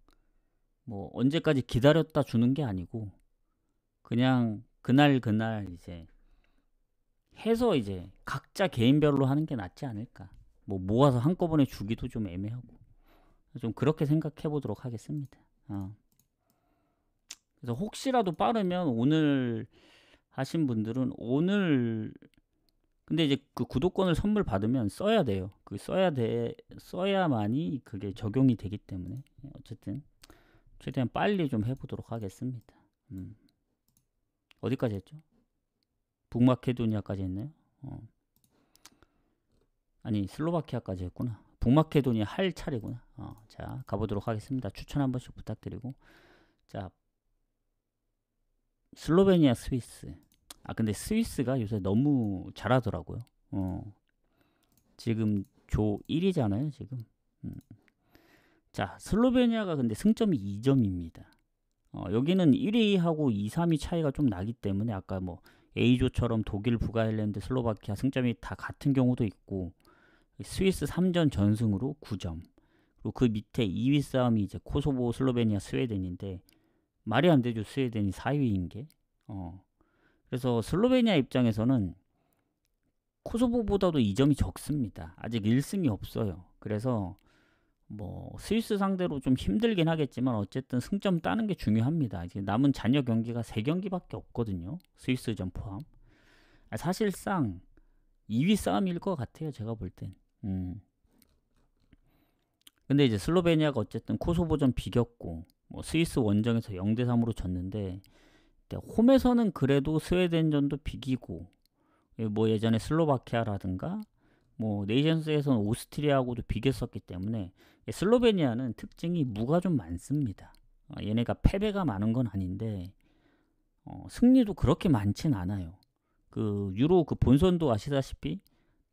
Speaker 1: 뭐 언제까지 기다렸다 주는 게 아니고 그냥 그날 그날 이제 해서 이제 각자 개인별로 하는 게 낫지 않을까. 뭐 모아서 한꺼번에 주기도 좀 애매하고 좀 그렇게 생각해 보도록 하겠습니다. 그래서 혹시라도 빠르면 오늘 하신 분들은 오늘 근데 이제 그 구독권을 선물 받으면 써야 돼요. 그 써야만이 그게 적용이 되기 때문에 어쨌든 최대한 빨리 좀 해보도록 하겠습니다. 어디까지 했죠? 북마케도니아까지 했나요? 아니 슬로바키아까지 했구나. 북마케도니아 할 차례구나. 자 가보도록 하겠습니다. 추천 한 번씩 부탁드리고 자 슬로베니아 스위스. 근데 스위스가 요새 너무 잘하더라고요. 지금 조 1위잖아요 지금. 자 슬로베니아가 근데 승점이 2점입니다. 여기는 1위하고 2, 3위 차이가 좀 나기 때문에 아까 뭐 A조처럼 독일, 북아일랜드, 슬로바키아 승점이 다 같은 경우도 있고 스위스 3전 전승으로 9점. 그리고 그 밑에 2위 싸움이 이제 코소보, 슬로베니아, 스웨덴인데 말이 안 되죠. 스웨덴이 4위인 게. 그래서 슬로베니아 입장에서는 코소보보다도 2점이 적습니다. 아직 1승이 없어요. 그래서 뭐 스위스 상대로 좀 힘들긴 하겠지만 어쨌든 승점 따는 게 중요합니다. 이제 남은 잔여 경기가 3경기밖에 없거든요. 스위스전 포함. 사실상 2위 싸움일 것 같아요. 제가 볼 땐. 근데 이제 슬로베니아가 어쨌든 코소보전 비겼고 뭐 스위스 원정에서 0대3으로 졌는데 홈에서는 그래도 스웨덴전도 비기고 뭐 예전에 슬로바키아라든가 뭐 네이션스에서는 오스트리아하고도 비겼었기 때문에 슬로베니아는 특징이 무가 좀 많습니다. 얘네가 패배가 많은 건 아닌데 승리도 그렇게 많진 않아요. 그 유로 그 본선도 아시다시피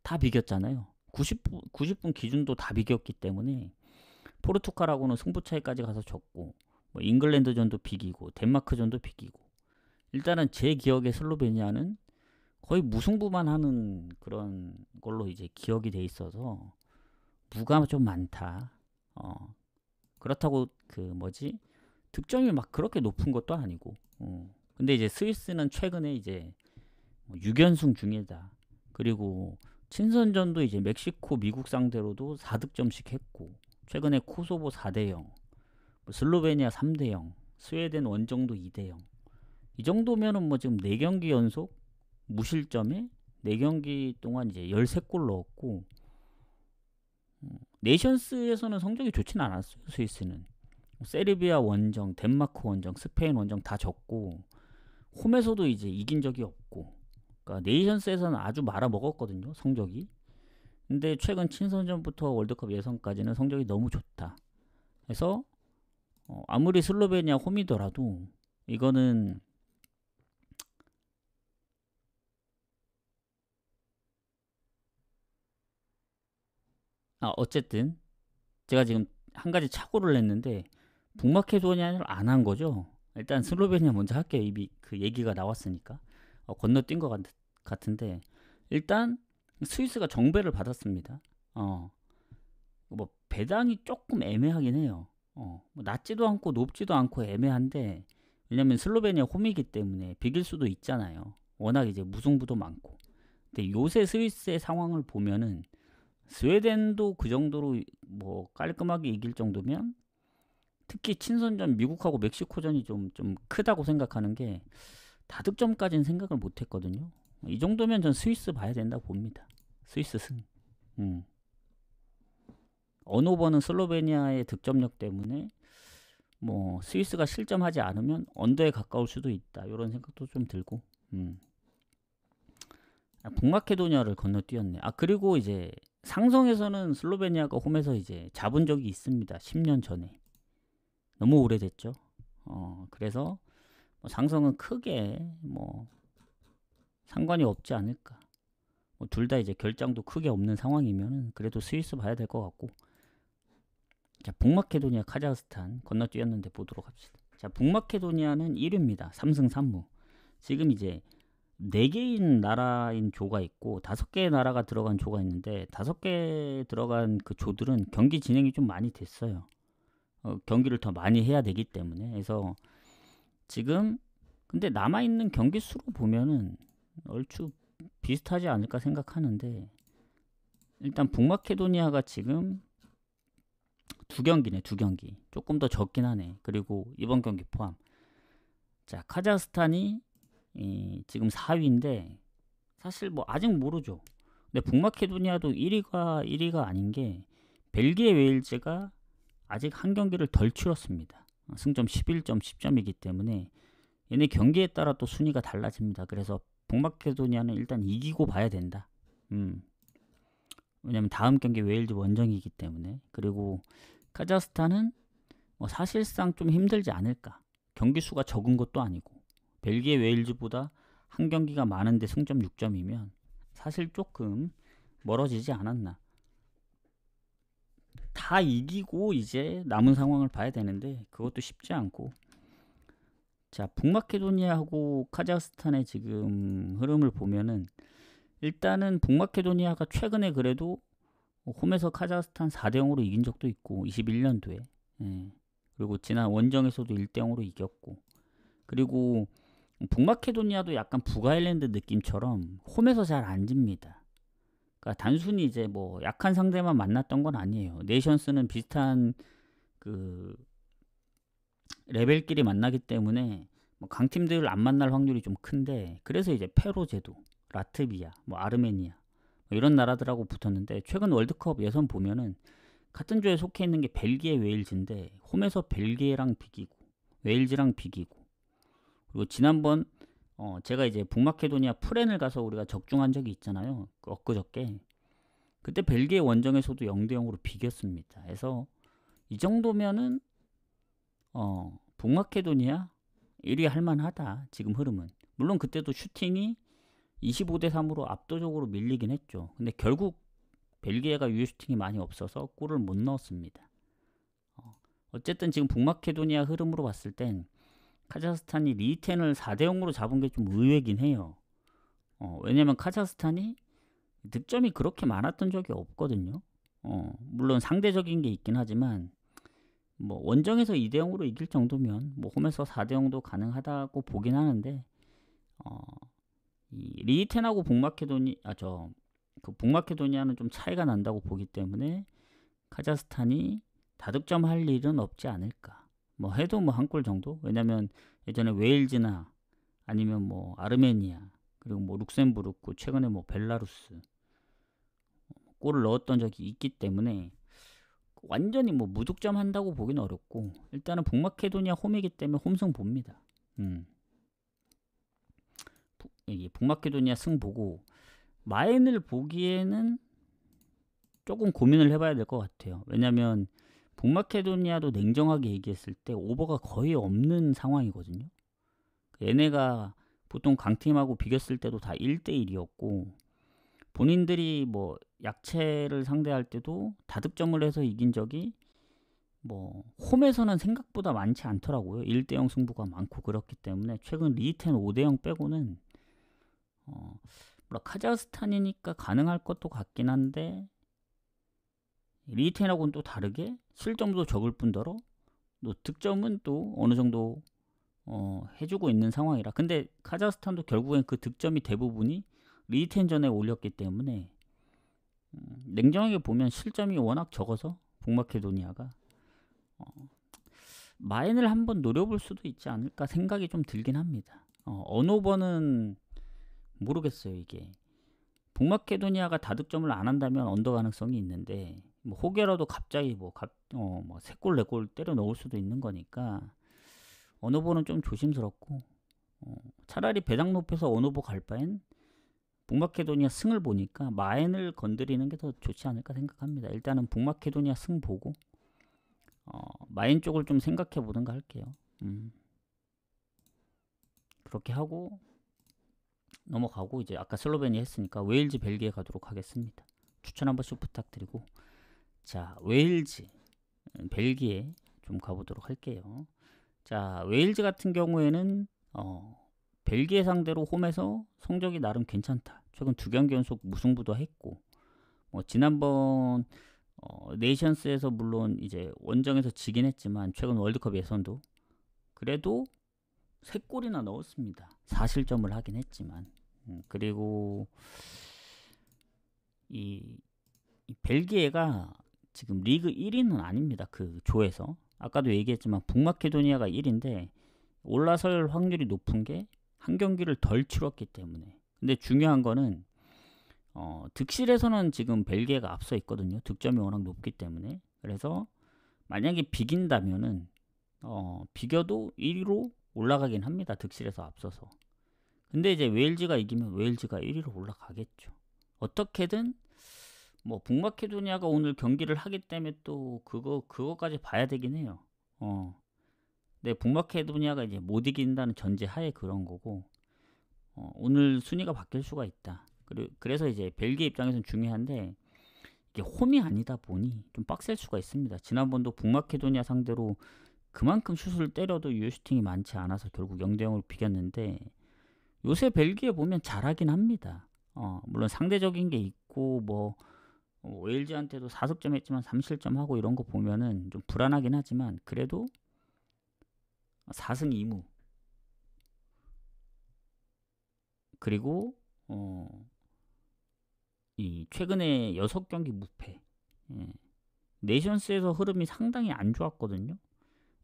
Speaker 1: 다 비겼잖아요. 90분 기준도 다 비겼기 때문에 포르투갈하고는 승부차이까지 가서 졌고 뭐 잉글랜드전도 비기고 덴마크전도 비기고 일단은 제 기억에 슬로베니아는 거의 무승부만 하는 그런 걸로 이제 기억이 돼 있어서 무가 좀 많다. 그렇다고 그 뭐지 득점이 막 그렇게 높은 것도 아니고. 근데 이제 스위스는 최근에 이제 6연승 중이다. 그리고 친선전도 이제 멕시코, 미국 상대로도 4득점씩 했고 최근에 코소보 4대0, 슬로베니아 3대0, 스웨덴 원정도 2대0. 이 정도면은 뭐 지금 4경기 연속 무실점에 4경기 동안 이제 13골 넣었고 네이션스에서는 성적이 좋진 않았어요. 스위스는 세르비아 원정, 덴마크 원정, 스페인 원정 다 졌고 홈에서도 이제 이긴 적이 없고 그러니까 네이션스에서는 아주 말아먹었거든요. 성적이. 근데 최근 친선전부터 월드컵 예선까지는 성적이 너무 좋다. 그래서 아무리 슬로베니아 홈이더라도 이거는 어쨌든 제가 지금 한 가지 착오를 했는데 북마케도니아를 안 한 거죠. 일단 슬로베니아 먼저 할게요. 이미 그 얘기가 나왔으니까 건너뛴 것 같은데 일단 스위스가 정배를 받았습니다. 뭐 배당이 조금 애매하긴 해요. 뭐 낮지도 않고 높지도 않고 애매한데 왜냐면 슬로베니아 홈이기 때문에 비길 수도 있잖아요. 워낙 이제 무승부도 많고. 근데 요새 스위스의 상황을 보면은 스웨덴도 그 정도로 뭐 깔끔하게 이길 정도면 특히 친선전 미국하고 멕시코전이 좀 크다고 생각하는 게 다득점까지는 생각을 못했거든요. 이 정도면 전 스위스 봐야 된다고 봅니다. 스위스 승. 언오버는 슬로베니아의 득점력 때문에 뭐 스위스가 실점하지 않으면 언더에 가까울 수도 있다. 이런 생각도 좀 들고. 북마케도니아를 건너뛰었네. 그리고 이제 상성에서는 슬로베니아가 홈에서 이제 잡은 적이 있습니다. 10년 전에. 너무 오래됐죠. 그래서 뭐 상성은 크게 뭐 상관이 없지 않을까. 뭐 둘 다 이제 결장도 크게 없는 상황이면은 그래도 스위스 봐야 될 것 같고. 자, 북마케도니아, 카자흐스탄 건너뛰었는데 보도록 합시다. 자, 북마케도니아는 1위입니다. 3승 3무. 지금 이제 4개인 나라인 조가 있고 5개의 나라가 들어간 조가 있는데 5개 들어간 그 조들은 경기 진행이 좀 많이 됐어요. 경기를 더 많이 해야 되기 때문에. 그래서 지금 근데 남아있는 경기 수로 보면은 얼추 비슷하지 않을까 생각하는데, 일단 북마케도니아가 지금 2경기네. 2경기 조금 더 적긴 하네. 그리고 이번 경기 포함. 자, 카자흐스탄이 지금 4위인데 사실 뭐 아직 모르죠. 근데 북마케도니아도 1위가 아닌 게 벨기에 웨일즈가 아직 한 경기를 덜 치렀습니다. 승점 11점 10점이기 때문에 얘네 경기에 따라 또 순위가 달라집니다. 그래서 북마케도니아는 일단 이기고 봐야 된다. 왜냐면 다음 경기 웨일즈 원정이기 때문에. 그리고 카자흐스탄은 뭐 사실상 좀 힘들지 않을까. 경기 수가 적은 것도 아니고 벨기에 웨일즈보다 한 경기가 많은데 승점 6점이면 사실 조금 멀어지지 않았나. 다 이기고 이제 남은 상황을 봐야 되는데 그것도 쉽지 않고. 자, 북마케도니아하고 카자흐스탄의 지금 흐름을 보면은 일단은 북마케도니아가 최근에 그래도 홈에서 카자흐스탄 4대0으로 이긴 적도 있고 21년도에. 그리고 지난 원정에서도 1대0으로 이겼고. 그리고 북마케도니아도 약간 북아일랜드 느낌처럼 홈에서 잘 안 집니다. 그러니까 단순히 이제 뭐 약한 상대만 만났던 건 아니에요. 네이션스는 비슷한 그 레벨끼리 만나기 때문에 뭐 강팀들을 안 만날 확률이 좀 큰데, 그래서 이제 페루 제도, 라트비아, 뭐 아르메니아 뭐 이런 나라들하고 붙었는데, 최근 월드컵 예선 보면은 같은 조에 속해 있는 게 벨기에 웨일즈인데 홈에서 벨기에랑 비기고 웨일즈랑 비기고. 그리고 지난번 제가 이제 북마케도니아 프렌을 가서 우리가 적중한 적이 있잖아요. 엊그저께. 그때 벨기에 원정에서도 0대0으로 비겼습니다. 그래서 이 정도면은 북마케도니아 1위 할만하다. 지금 흐름은. 물론 그때도 슈팅이 25대3으로 압도적으로 밀리긴 했죠. 근데 결국 벨기에가 유효 슈팅이 많이 없어서 골을 못 넣었습니다. 어쨌든 지금 북마케도니아 흐름으로 봤을 땐 카자흐스탄이 리텐을 4대0으로 잡은 게 좀 의외긴 해요. 왜냐면 카자흐스탄이 득점이 그렇게 많았던 적이 없거든요. 물론 상대적인 게 있긴 하지만 뭐 원정에서 2대0으로 이길 정도면 뭐 홈에서 4대0도 가능하다고 보긴 하는데, 이 리텐하고 북마케도니아는 좀 차이가 난다고 보기 때문에 카자흐스탄이 다득점 할 일은 없지 않을까. 뭐 해도 뭐 한 골 정도? 왜냐면 예전에 웨일즈나 아니면 뭐 아르메니아, 그리고 뭐 룩셈부르크, 최근에 뭐 벨라루스 골을 넣었던 적이 있기 때문에 완전히 뭐 무득점 한다고 보기는 어렵고, 일단은 북마케도니아 홈이기 때문에 홈승 봅니다. 이게 북마케도니아 승 보고 마인을 보기에는 조금 고민을 해봐야 될 것 같아요. 왜냐면 북마케도니아도 냉정하게 얘기했을 때 오버가 거의 없는 상황이거든요. 얘네가 보통 강팀하고 비겼을 때도 다 1대1이었고, 본인들이 뭐 약체를 상대할 때도 다득점을 해서 이긴 적이 뭐 홈에서는 생각보다 많지 않더라고요. 1대0 승부가 많고. 그렇기 때문에 최근 리텐 5대0 빼고는 카자흐스탄이니까 가능할 것도 같긴 한데, 리텐하고는 또 다르게 실점도 적을 뿐더러 또 득점은 또 어느 정도 해주고 있는 상황이라. 근데 카자흐스탄도 결국엔 그 득점이 대부분이 리텐전에 올렸기 때문에 냉정하게 보면 실점이 워낙 적어서 북마케도니아가 마인을 한번 노려볼 수도 있지 않을까 생각이 좀 들긴 합니다. 어느 오버는 모르겠어요. 이게 북마케도니아가 다득점을 안 한다면 언더 가능성이 있는데, 뭐 혹여라도 갑자기 뭐 3골 4골 때려 넣을 수도 있는 거니까 언어보는 좀 조심스럽고, 차라리 배당 높여서 언어보 갈 바엔 북마케도니아 승을 보니까 마인을 건드리는 게 더 좋지 않을까 생각합니다. 일단은 북마케도니아 승 보고 마인 쪽을 좀 생각해 보든가 할게요. 그렇게 하고 넘어가고, 이제 아까 슬로베니아 했으니까 웨일즈 벨기에 가도록 하겠습니다. 추천 한 번씩 부탁드리고. 자, 웨일즈 벨기에 좀 가보도록 할게요. 자, 웨일즈 같은 경우에는 벨기에 상대로 홈에서 성적이 나름 괜찮다. 최근 2경기 연속 무승부도 했고, 지난번 네이션스에서 물론 이제 원정에서 지긴 했지만 최근 월드컵 예선도 그래도 3골이나 넣었습니다. 4실점을 하긴 했지만. 그리고 이 벨기에가 지금 리그 1위는 아닙니다. 그 조에서. 아까도 얘기했지만 북마케도니아가 1위인데 올라설 확률이 높은 게 한 경기를 덜 치렀기 때문에. 근데 중요한 거는 득실에서는 지금 벨기에가 앞서 있거든요. 득점이 워낙 높기 때문에. 그래서 만약에 비긴다면은 비겨도 1위로 올라가긴 합니다. 득실에서 앞서서. 근데 이제 웨일즈가 이기면 웨일즈가 1위로 올라가겠죠. 어떻게든 뭐 북마케도니아가 오늘 경기를 하기 때문에 또 그거까지 봐야 되긴 해요. 네, 북마케도니아가 이제 못 이긴다는 전제하에 그런 거고, 오늘 순위가 바뀔 수가 있다. 그래서 이제 벨기에 입장에서는 중요한데 이게 홈이 아니다 보니 좀 빡셀 수가 있습니다. 지난번도 북마케도니아 상대로 그만큼 슛을 때려도 유효슈팅이 많지 않아서 결국 0대0으로 비겼는데, 요새 벨기에 보면 잘하긴 합니다. 물론 상대적인 게 있고 웨일즈한테도 4득점 했지만 3실점하고 이런 거 보면은 좀 불안하긴 하지만 그래도 4승 2무 그리고 이 최근에 6경기 무패. 네이션스에서 흐름이 상당히 안 좋았거든요.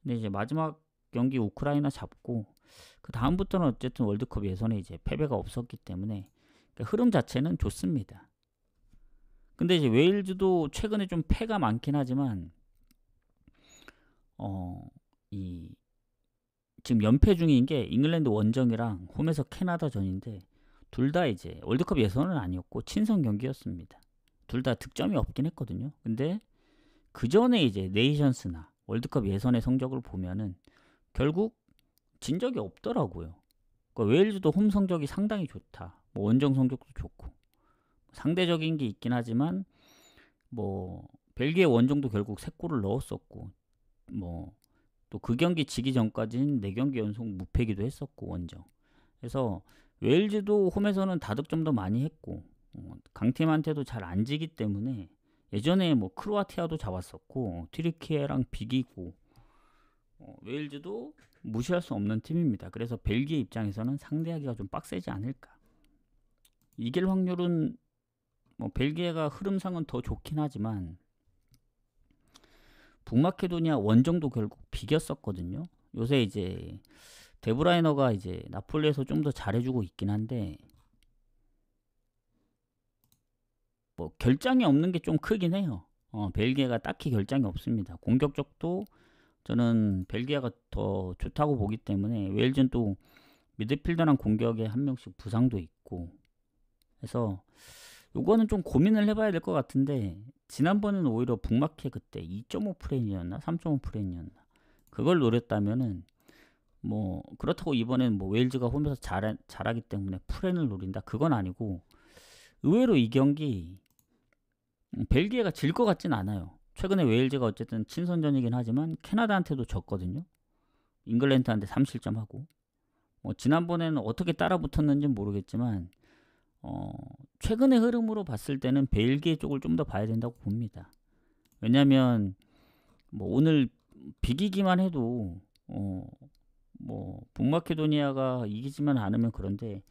Speaker 1: 근데 이제 마지막 경기 우크라이나 잡고 그 다음부터는 어쨌든 월드컵 예선에 이제 패배가 없었기 때문에 흐름 자체는 좋습니다. 근데 이제 웨일즈도 최근에 좀 패가 많긴 하지만 지금 연패 중인 게 잉글랜드 원정이랑 홈에서 캐나다전인데 둘 다 이제 월드컵 예선은 아니었고 친선 경기였습니다. 둘 다 득점이 없긴 했거든요. 근데 그 전에 이제 네이션스나 월드컵 예선의 성적을 보면은 결국 진 적이 없더라고요. 그러니까 웨일즈도 홈 성적이 상당히 좋다. 원정 성적도 좋고 상대적인 게 있긴 하지만 벨기에 원정도 결국 3골을 넣었었고 또 그 경기 지기 전까지는 4경기 연속 무패기도 했었고 원정. 그래서 웨일즈도 홈에서는 다득점도 많이 했고 강팀한테도 잘 안 지기 때문에 예전에 크로아티아도 잡았었고 튀르키예랑 비기고 웨일즈도 무시할 수 없는 팀입니다. 그래서 벨기에 입장에서는 상대하기가 좀 빡세지 않을까. 이길 확률은 벨기에가 흐름상은 더 좋긴 하지만 북마케도니아 원정도 결국 비겼었거든요. 요새 이제 데브라이너가 이제 나폴리에서 좀 더 잘해주고 있긴 한데 결장이 없는 게 좀 크긴 해요. 벨기에가 딱히 결장이 없습니다. 공격적도 저는 벨기에가 더 좋다고 보기 때문에 웨일즈는 또 미드필더랑 공격에 한 명씩 부상도 있고 해서 요거는 좀 고민을 해봐야 될 것 같은데 지난번에는 오히려 북마케 그때 2.5 프레인이었나 3.5 프레인이었나 그걸 노렸다면은 그렇다고 이번엔 웨일즈가 홈에서 잘하기 때문에 프렌을 노린다 그건 아니고 의외로 이 경기 벨기에가 질 것 같진 않아요. 최근에 웨일즈가 어쨌든 친선전이긴 하지만 캐나다한테도 졌거든요. 잉글랜드한테 3실점하고 지난번에는 어떻게 따라붙었는지는 모르겠지만 최근의 흐름으로 봤을 때는 벨기에 쪽을 좀 더 봐야 된다고 봅니다. 왜냐면 오늘 비기기만 해도 북마케도니아가 이기지만 않으면 그런데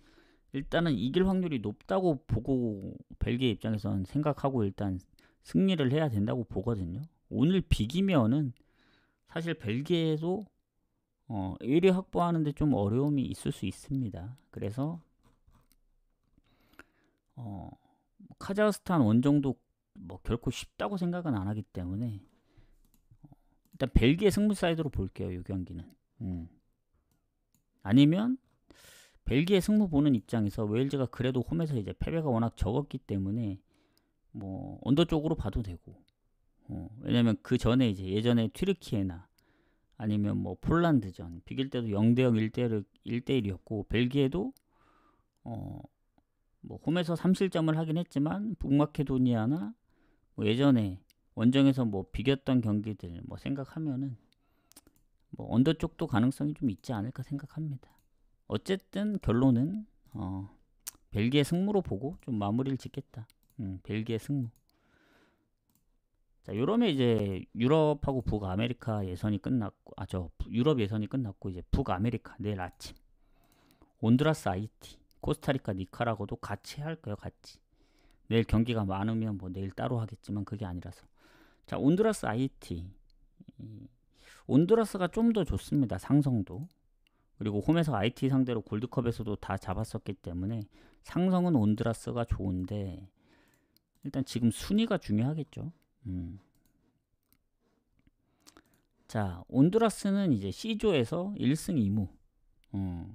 Speaker 1: 일단은 이길 확률이 높다고 보고 벨기에 입장에선 생각하고 일단 승리를 해야 된다고 보거든요. 오늘 비기면은 사실 벨기에도 1위 확보하는데 좀 어려움이 있을 수 있습니다. 그래서 카자흐스탄 원정도 결코 쉽다고 생각은 안 하기 때문에 일단 벨기에 승부 사이드로 볼게요. 이 경기는. 아니면 벨기에 승부 보는 입장에서 웨일즈가 그래도 홈에서 이제 패배가 워낙 적었기 때문에 언더 쪽으로 봐도 되고 왜냐면 그 전에 이제 예전에 튀르키예나 아니면 폴란드전 비길 때도 0대0 1대1이었고 벨기에도 홈에서 3실점을 하긴 했지만 북마케도니아나 예전에 원정에서 비겼던 경기들 생각하면은 언더 쪽도 가능성이 좀 있지 않을까 생각합니다. 어쨌든 결론은 벨기에 승무로 보고 좀 마무리를 짓겠다. 벨기에 승무. 자, 요러면 이제 유럽하고 북아메리카 예선이 끝났고, 유럽 예선이 끝났고, 이제 북아메리카 내일 아침 온두라스 아이티, 코스타리카 니카라고도 같이 할 거예요. 같이. 내일 경기가 많으면 뭐 내일 따로 하겠지만 그게 아니라서. 자, 온두라스 아이티. 온두라스가 좀 더 좋습니다. 상성도. 그리고 홈에서 아이티 상대로 골드컵에서도 다 잡았었기 때문에 상성은 온두라스가 좋은데, 일단 지금 순위가 중요하겠죠. 자, 온두라스는 이제 C조에서 1승 2무.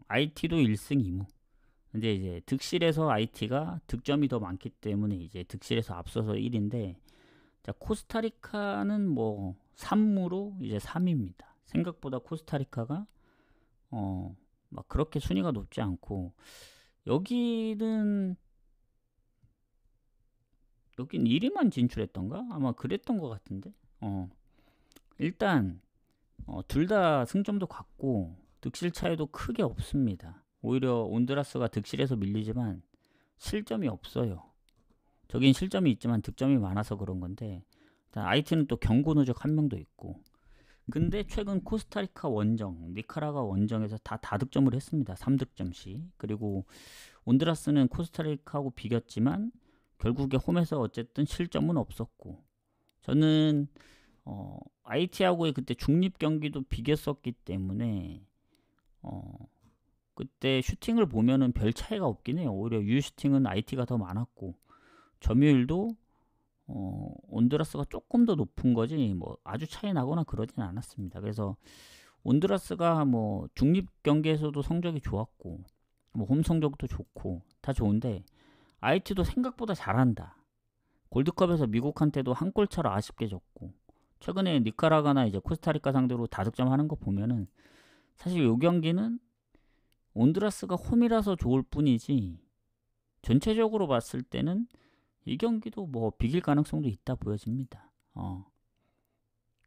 Speaker 1: IT도 1승 2무. 근데 이제 득실에서 IT가 득점이 더 많기 때문에 이제 득실에서 앞서서 1인데, 자, 코스타리카는 뭐 3무로 이제 3위입니다. 생각보다 코스타리카가 막 그렇게 순위가 높지 않고, 여긴 1위만 진출했던가? 아마 그랬던 것 같은데. 일단 둘 다 승점도 같고 득실 차이도 크게 없습니다. 오히려 온드라스가 득실에서 밀리지만 실점이 없어요. 저긴 실점이 있지만 득점이 많아서 그런 건데, IT는 또 경고 누적 한 명도 있고. 근데 최근 코스타리카 원정, 니카라가 원정에서 다 다득점을 했습니다. 3득점씩. 그리고 온드라스는 코스타리카하고 비겼지만 결국에 홈에서 어쨌든 실점은 없었고, 저는 IT하고의 그때 중립 경기도 비겼었기 때문에 그때 슈팅을 보면은 별 차이가 없긴 해요. 오히려 유슈팅은 IT가 더 많았고, 점유율도 온두라스가 조금 더 높은 거지 뭐 아주 차이 나거나 그러진 않았습니다. 그래서 온두라스가 뭐 중립 경기에서도 성적이 좋았고, 뭐 홈 성적도 좋고 다 좋은데, IT도 생각보다 잘한다. 골드컵에서 미국한테도 한 골 차로 아쉽게 졌고, 최근에 니카라가나 이제 코스타리카 상대로 다득점하는 거 보면은 사실 이 경기는 온두라스가 홈이라서 좋을 뿐이지, 전체적으로 봤을 때는 이 경기도 뭐 비길 가능성도 있다 보여집니다.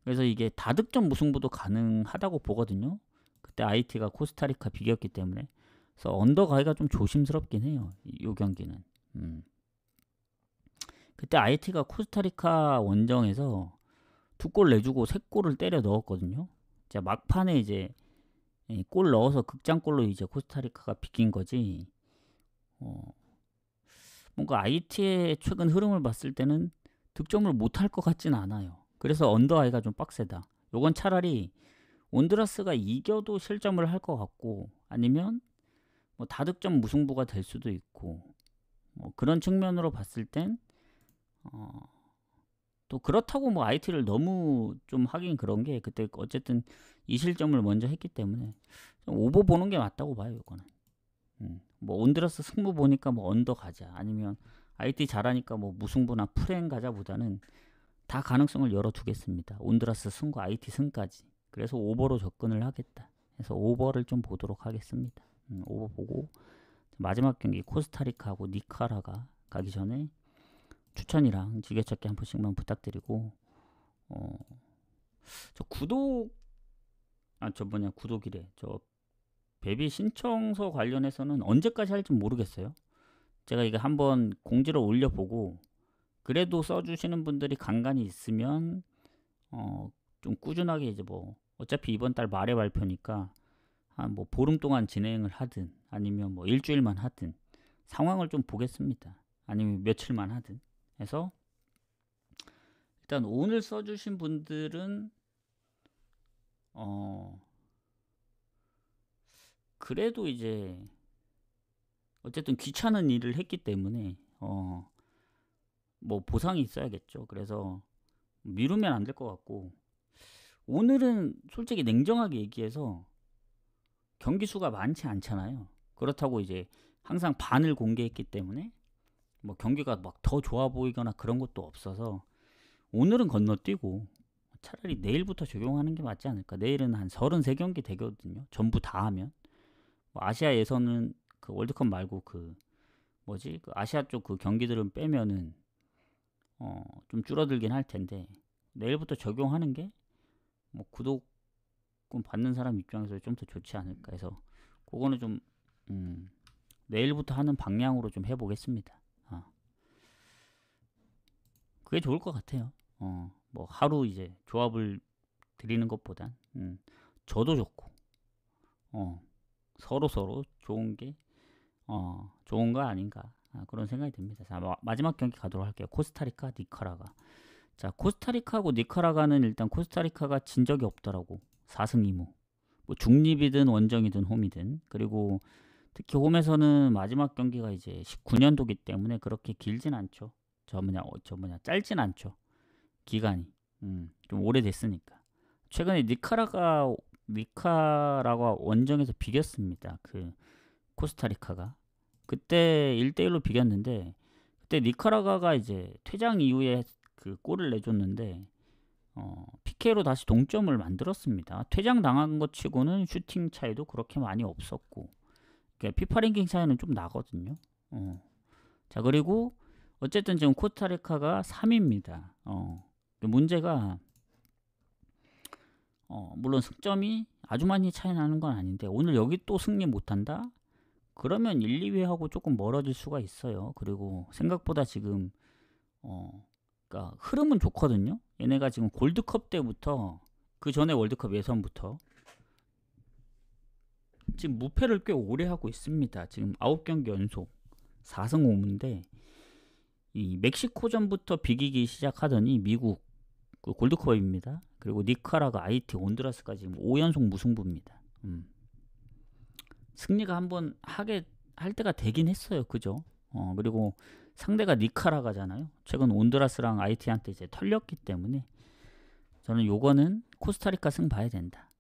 Speaker 1: 그래서 이게 다득점 무승부도 가능하다고 보거든요. 그때 IT가 코스타리카 비겼기 때문에. 그래서 언더 가기가 좀 조심스럽긴 해요. 이 경기는. 그때 IT가 코스타리카 원정에서 2골 내주고 3골을 때려 넣었거든요. 자, 막판에 이제 골 넣어서 극장골로 이제 코스타리카가 비긴 거지. 뭔가 IT의 최근 흐름을 봤을 때는 득점을 못할 것 같진 않아요. 그래서 언더아이가 좀 빡세다. 요건 차라리 온드라스가 이겨도 실점을 할 것 같고, 아니면 뭐 다득점 무승부가 될 수도 있고, 뭐 그런 측면으로 봤을 땐 또 그렇다고 뭐 IT를 너무 좀 하긴 그런 게, 그때 어쨌든 이 실점을 먼저 했기 때문에 좀 오버 보는 게 맞다고 봐요. 이거는 뭐 온드라스 승부 보니까 뭐 언더 가자, 아니면 IT 잘하니까 뭐 무승부나 프레임 가자 보다는 다 가능성을 열어두겠습니다. 온드라스 승과 IT 승까지. 그래서 오버로 접근을 하겠다. 그래서 오버를 좀 보도록 하겠습니다. 오버 보고 마지막 경기 코스타리카하고 니카라가 가기 전에 추천이랑 지게찾기 한 번씩만 부탁드리고, 저 구독이래. 저 베비 신청서 관련해서는 언제까지 할지 모르겠어요. 제가 이거 한번 공지를 올려보고, 그래도 써주시는 분들이 간간히 있으면 좀 꾸준하게 이제 뭐 어차피 이번 달 말에 발표니까 한 뭐 보름 동안 진행을 하든, 아니면 뭐 일주일만 하든 상황을 좀 보겠습니다. 아니면 며칠만 하든 해서, 일단 오늘 써주신 분들은 그래도 이제 어쨌든 귀찮은 일을 했기 때문에 뭐 보상이 있어야겠죠. 그래서 미루면 안 될 것 같고, 오늘은 솔직히 냉정하게 얘기해서 경기 수가 많지 않잖아요. 그렇다고 이제 항상 반을 공개했기 때문에 뭐 경기가 막 더 좋아 보이거나 그런 것도 없어서, 오늘은 건너뛰고 차라리 내일부터 적용하는 게 맞지 않을까. 내일은 한 33경기 되거든요. 전부 다 하면. 뭐 아시아 예선은 그 월드컵 말고 그 아시아 쪽 그 경기들은 빼면은 좀 줄어들긴 할 텐데, 내일부터 적용하는 게 뭐 구독금 받는 사람 입장에서 좀 더 좋지 않을까 해서, 그거는 좀 내일부터 하는 방향으로 좀 해보겠습니다. 그게 좋을 것 같아요. 뭐 하루 이제 조합을 드리는 것보단 저도 좋고 서로 좋은 게 좋은 거 아닌가 그런 생각이 듭니다. 자, 마지막 경기 가도록 할게요. 코스타리카, 니카라가. 자, 코스타리카하고 니카라가는 일단 코스타리카가 진 적이 없더라고. 4승 2무. 뭐 중립이든 원정이든 홈이든. 그리고 특히 홈에서는 마지막 경기가 이제 19년도기 때문에 그렇게 길진 않죠. 저 뭐냐 짧진 않죠. 기간이. 좀 오래됐으니까. 최근에 니카라가 원정에서 비겼습니다. 그 코스타리카가. 그때 1대1로 비겼는데 그때 니카라가가 이제 퇴장 이후에 그 골을 내줬는데 PK로 다시 동점을 만들었습니다. 퇴장 당한 것 치고는 슈팅 차이도 그렇게 많이 없었고 그러니까 피파 랭킹 차이는 좀 나거든요. 자, 그리고 어쨌든 지금 코스타리카가 3위입니다. 문제가 물론 승점이 아주 많이 차이 나는 건 아닌데 오늘 여기 또 승리 못한다? 그러면 1, 2위하고 조금 멀어질 수가 있어요. 그리고 생각보다 지금 그러니까 흐름은 좋거든요. 얘네가 지금 골드컵 때부터 그 전에 월드컵 예선부터 지금 무패를 꽤 오래 하고 있습니다. 지금 9경기 연속 4승 5무인데 이 멕시코전부터 비기기 시작하더니 미국 그 골드컵입니다. 그리고 니카라가 아이티 온두라스까지 5연속 무승부입니다. 승리가 한번 할 때가 되긴 했어요. 그죠? 그리고 상대가 니카라가잖아요. 최근 온두라스랑 아이티한테 이제 털렸기 때문에 저는 요거는 코스타리카 승 봐야 된다.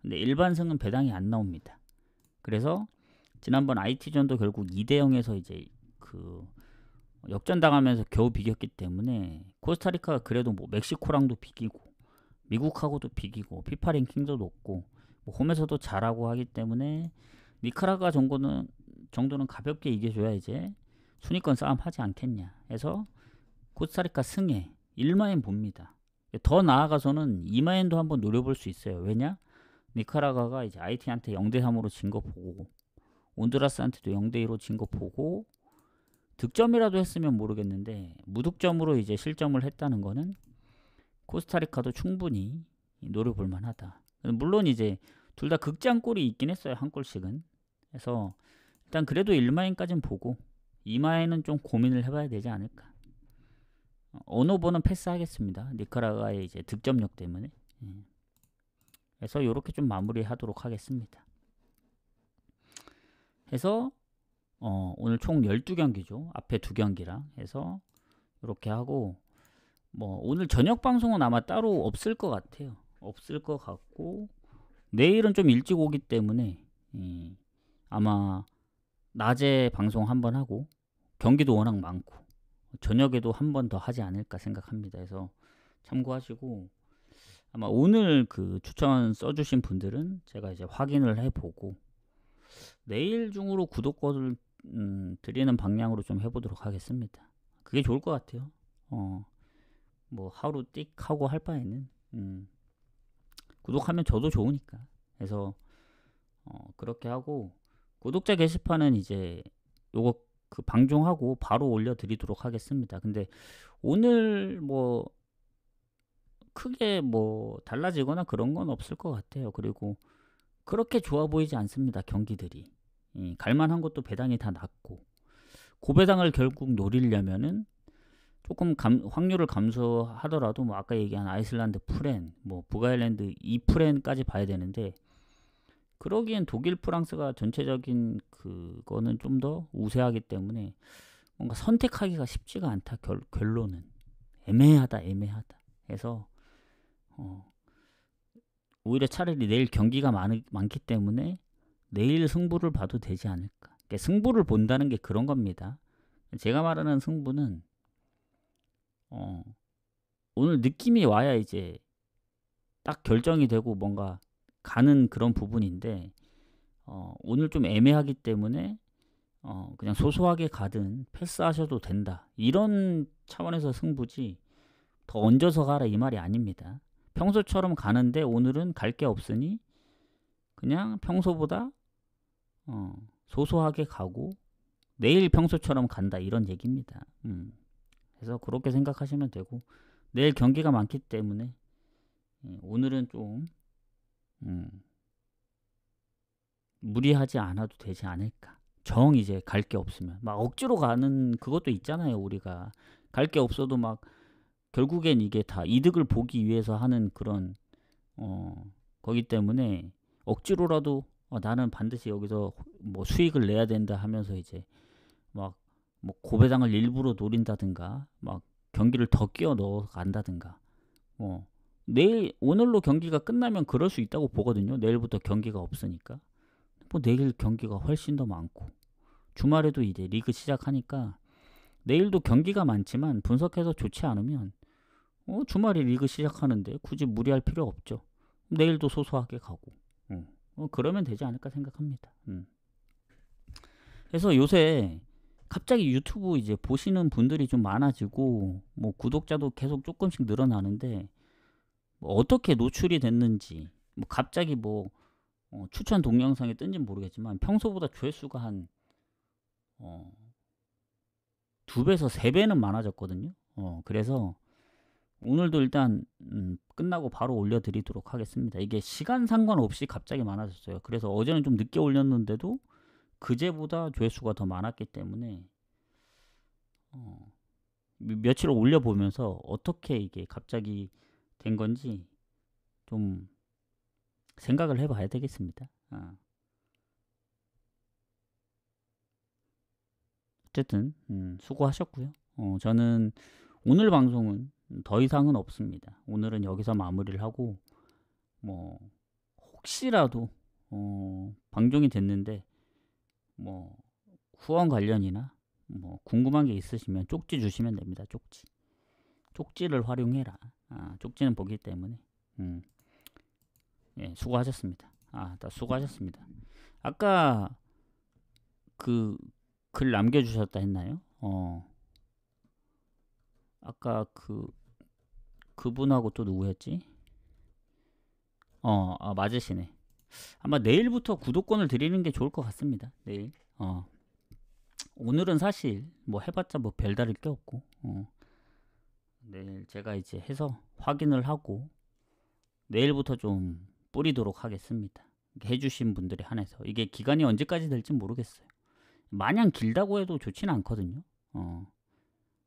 Speaker 1: 근데 일반 승은 배당이 안 나옵니다. 그래서 지난번 아이티전도 결국 2대0에서 이제 그 역전당하면서 겨우 비겼기 때문에 코스타리카가 그래도 뭐 멕시코랑도 비기고 미국하고도 비기고 피파 랭킹도 높고 뭐 홈에서도 잘하고 하기 때문에 니카라가 정도는 가볍게 이겨줘야 이제 순위권 싸움 하지 않겠냐 해서 코스타리카 승에 1마인 봅니다. 더 나아가서는 2마인도 한번 노려볼 수 있어요. 왜냐? 니카라가가 이제 아이티한테 0대3으로 진 거 보고 온두라스한테도 0대2로 진 거 보고 득점이라도 했으면 모르겠는데 무득점으로 이제 실점을 했다는 거는 코스타리카도 충분히 노려볼 만하다. 물론 이제 둘 다 극장골이 있긴 했어요. 한 골씩은. 그래서 일단 그래도 1마인까지는 보고 2마인은 좀 고민을 해봐야 되지 않을까. 어느 번은 패스하겠습니다. 니카라가의 이제 득점력 때문에. 그래서 이렇게 좀 마무리하도록 하겠습니다. 해서 오늘 총 12경기죠. 앞에 2경기랑 해서 이렇게 하고 뭐 오늘 저녁 방송은 아마 따로 없을 것 같아요. 없을 것 같고 내일은 좀 일찍 오기 때문에 아마 낮에 방송 한번 하고 경기도 워낙 많고 저녁에도 한 번 더 하지 않을까 생각합니다. 그래서 참고하시고 아마 오늘 그 추천 써주신 분들은 제가 이제 확인을 해보고 내일 중으로 구독권을 드리는 방향으로 좀 해보도록 하겠습니다. 그게 좋을 것 같아요. 뭐 하루 띡 하고 할 바에는 구독하면 저도 좋으니까. 그래서 그렇게 하고 구독자 게시판은 이제 요거 그 방송하고 바로 올려드리도록 하겠습니다. 근데 오늘 뭐 크게 뭐 달라지거나 그런 건 없을 것 같아요. 그리고 그렇게 좋아 보이지 않습니다. 경기들이. 갈만한 것도 배당이 다 낮고 고배당을 결국 노리려면은 조금 확률을 감소하더라도 뭐 아까 얘기한 아이슬란드 프렌, 뭐 북아일랜드 2프렌까지 봐야 되는데 그러기엔 독일, 프랑스가 전체적인 그거는 좀 더 우세하기 때문에 뭔가 선택하기가 쉽지가 않다. 결론은 애매하다. 해서 오히려 차라리 내일 경기가 많기 때문에 내일 승부를 봐도 되지 않을까. 그러니까 승부를 본다는 게 그런 겁니다. 제가 말하는 승부는 오늘 느낌이 와야 이제 딱 결정이 되고 뭔가 가는 그런 부분인데 오늘 좀 애매하기 때문에 그냥 소소하게 가든 패스하셔도 된다. 이런 차원에서 승부지 더 얹어서 가라 이 말이 아닙니다. 평소처럼 가는데 오늘은 갈 게 없으니 그냥 평소보다 소소하게 가고 내일 평소처럼 간다 이런 얘기입니다. 그래서 그렇게 생각하시면 되고 내일 경기가 많기 때문에 오늘은 좀 무리하지 않아도 되지 않을까. 정 이제 갈 게 없으면 막 억지로 가는 그것도 있잖아요. 우리가 갈 게 없어도 막 결국엔 이게 다 이득을 보기 위해서 하는 그런 거기 때문에 억지로라도 나는 반드시 여기서 뭐 수익을 내야 된다 하면서 이제 막 뭐 고배당을 일부러 노린다든가 막 경기를 더 끼워 넣어 간다든가 내일 오늘로 경기가 끝나면 그럴 수 있다고 보거든요. 내일부터 경기가 없으니까 뭐 내일 경기가 훨씬 더 많고 주말에도 이제 리그 시작하니까 내일도 경기가 많지만 분석해서 좋지 않으면 주말에 리그 시작하는데 굳이 무리할 필요 없죠. 내일도 소소하게 가고 그러면 되지 않을까 생각합니다. 그래서 요새 갑자기 유튜브 이제 보시는 분들이 좀 많아지고 뭐 구독자도 계속 조금씩 늘어나는데 뭐 어떻게 노출이 됐는지 뭐 갑자기 뭐 추천 동영상이 뜬지는 모르겠지만 평소보다 조회수가 한 2배에서 3배는 많아졌거든요. 그래서 오늘도 일단 끝나고 바로 올려드리도록 하겠습니다. 이게 시간 상관없이 갑자기 많아졌어요. 그래서 어제는 좀 늦게 올렸는데도 그제보다 조회수가 더 많았기 때문에 며칠 올려보면서 어떻게 이게 갑자기 된 건지 좀 생각을 해봐야 되겠습니다. 어쨌든 수고하셨고요. 저는 오늘 방송은 더 이상은 없습니다. 오늘은 여기서 마무리를 하고 뭐 혹시라도 방종이 됐는데 뭐 후원 관련이나 뭐 궁금한 게 있으시면 쪽지 주시면 됩니다. 쪽지를 활용해라. 쪽지는 보기 때문에 예, 수고하셨습니다. 다 수고하셨습니다. 아까 그 글 남겨주셨다 했나요? 아까 그분하고 또 누구였지? 맞으시네. 아마 내일부터 구독권을 드리는 게 좋을 것 같습니다. 내일. 오늘은 사실 뭐 해봤자 뭐 별다를 게 없고 내일 제가 이제 해서 확인을 하고 내일부터 좀 뿌리도록 하겠습니다. 해주신 분들에 한해서 이게 기간이 언제까지 될지 모르겠어요. 마냥 길다고 해도 좋지는 않거든요.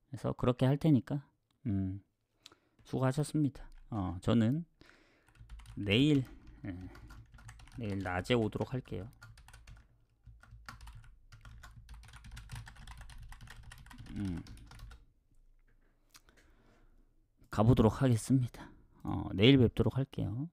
Speaker 1: 그래서 그렇게 할 테니까 수고하셨습니다. 저는 내일 낮에 오도록 할게요. 가보도록 하겠습니다. 내일 뵙도록 할게요.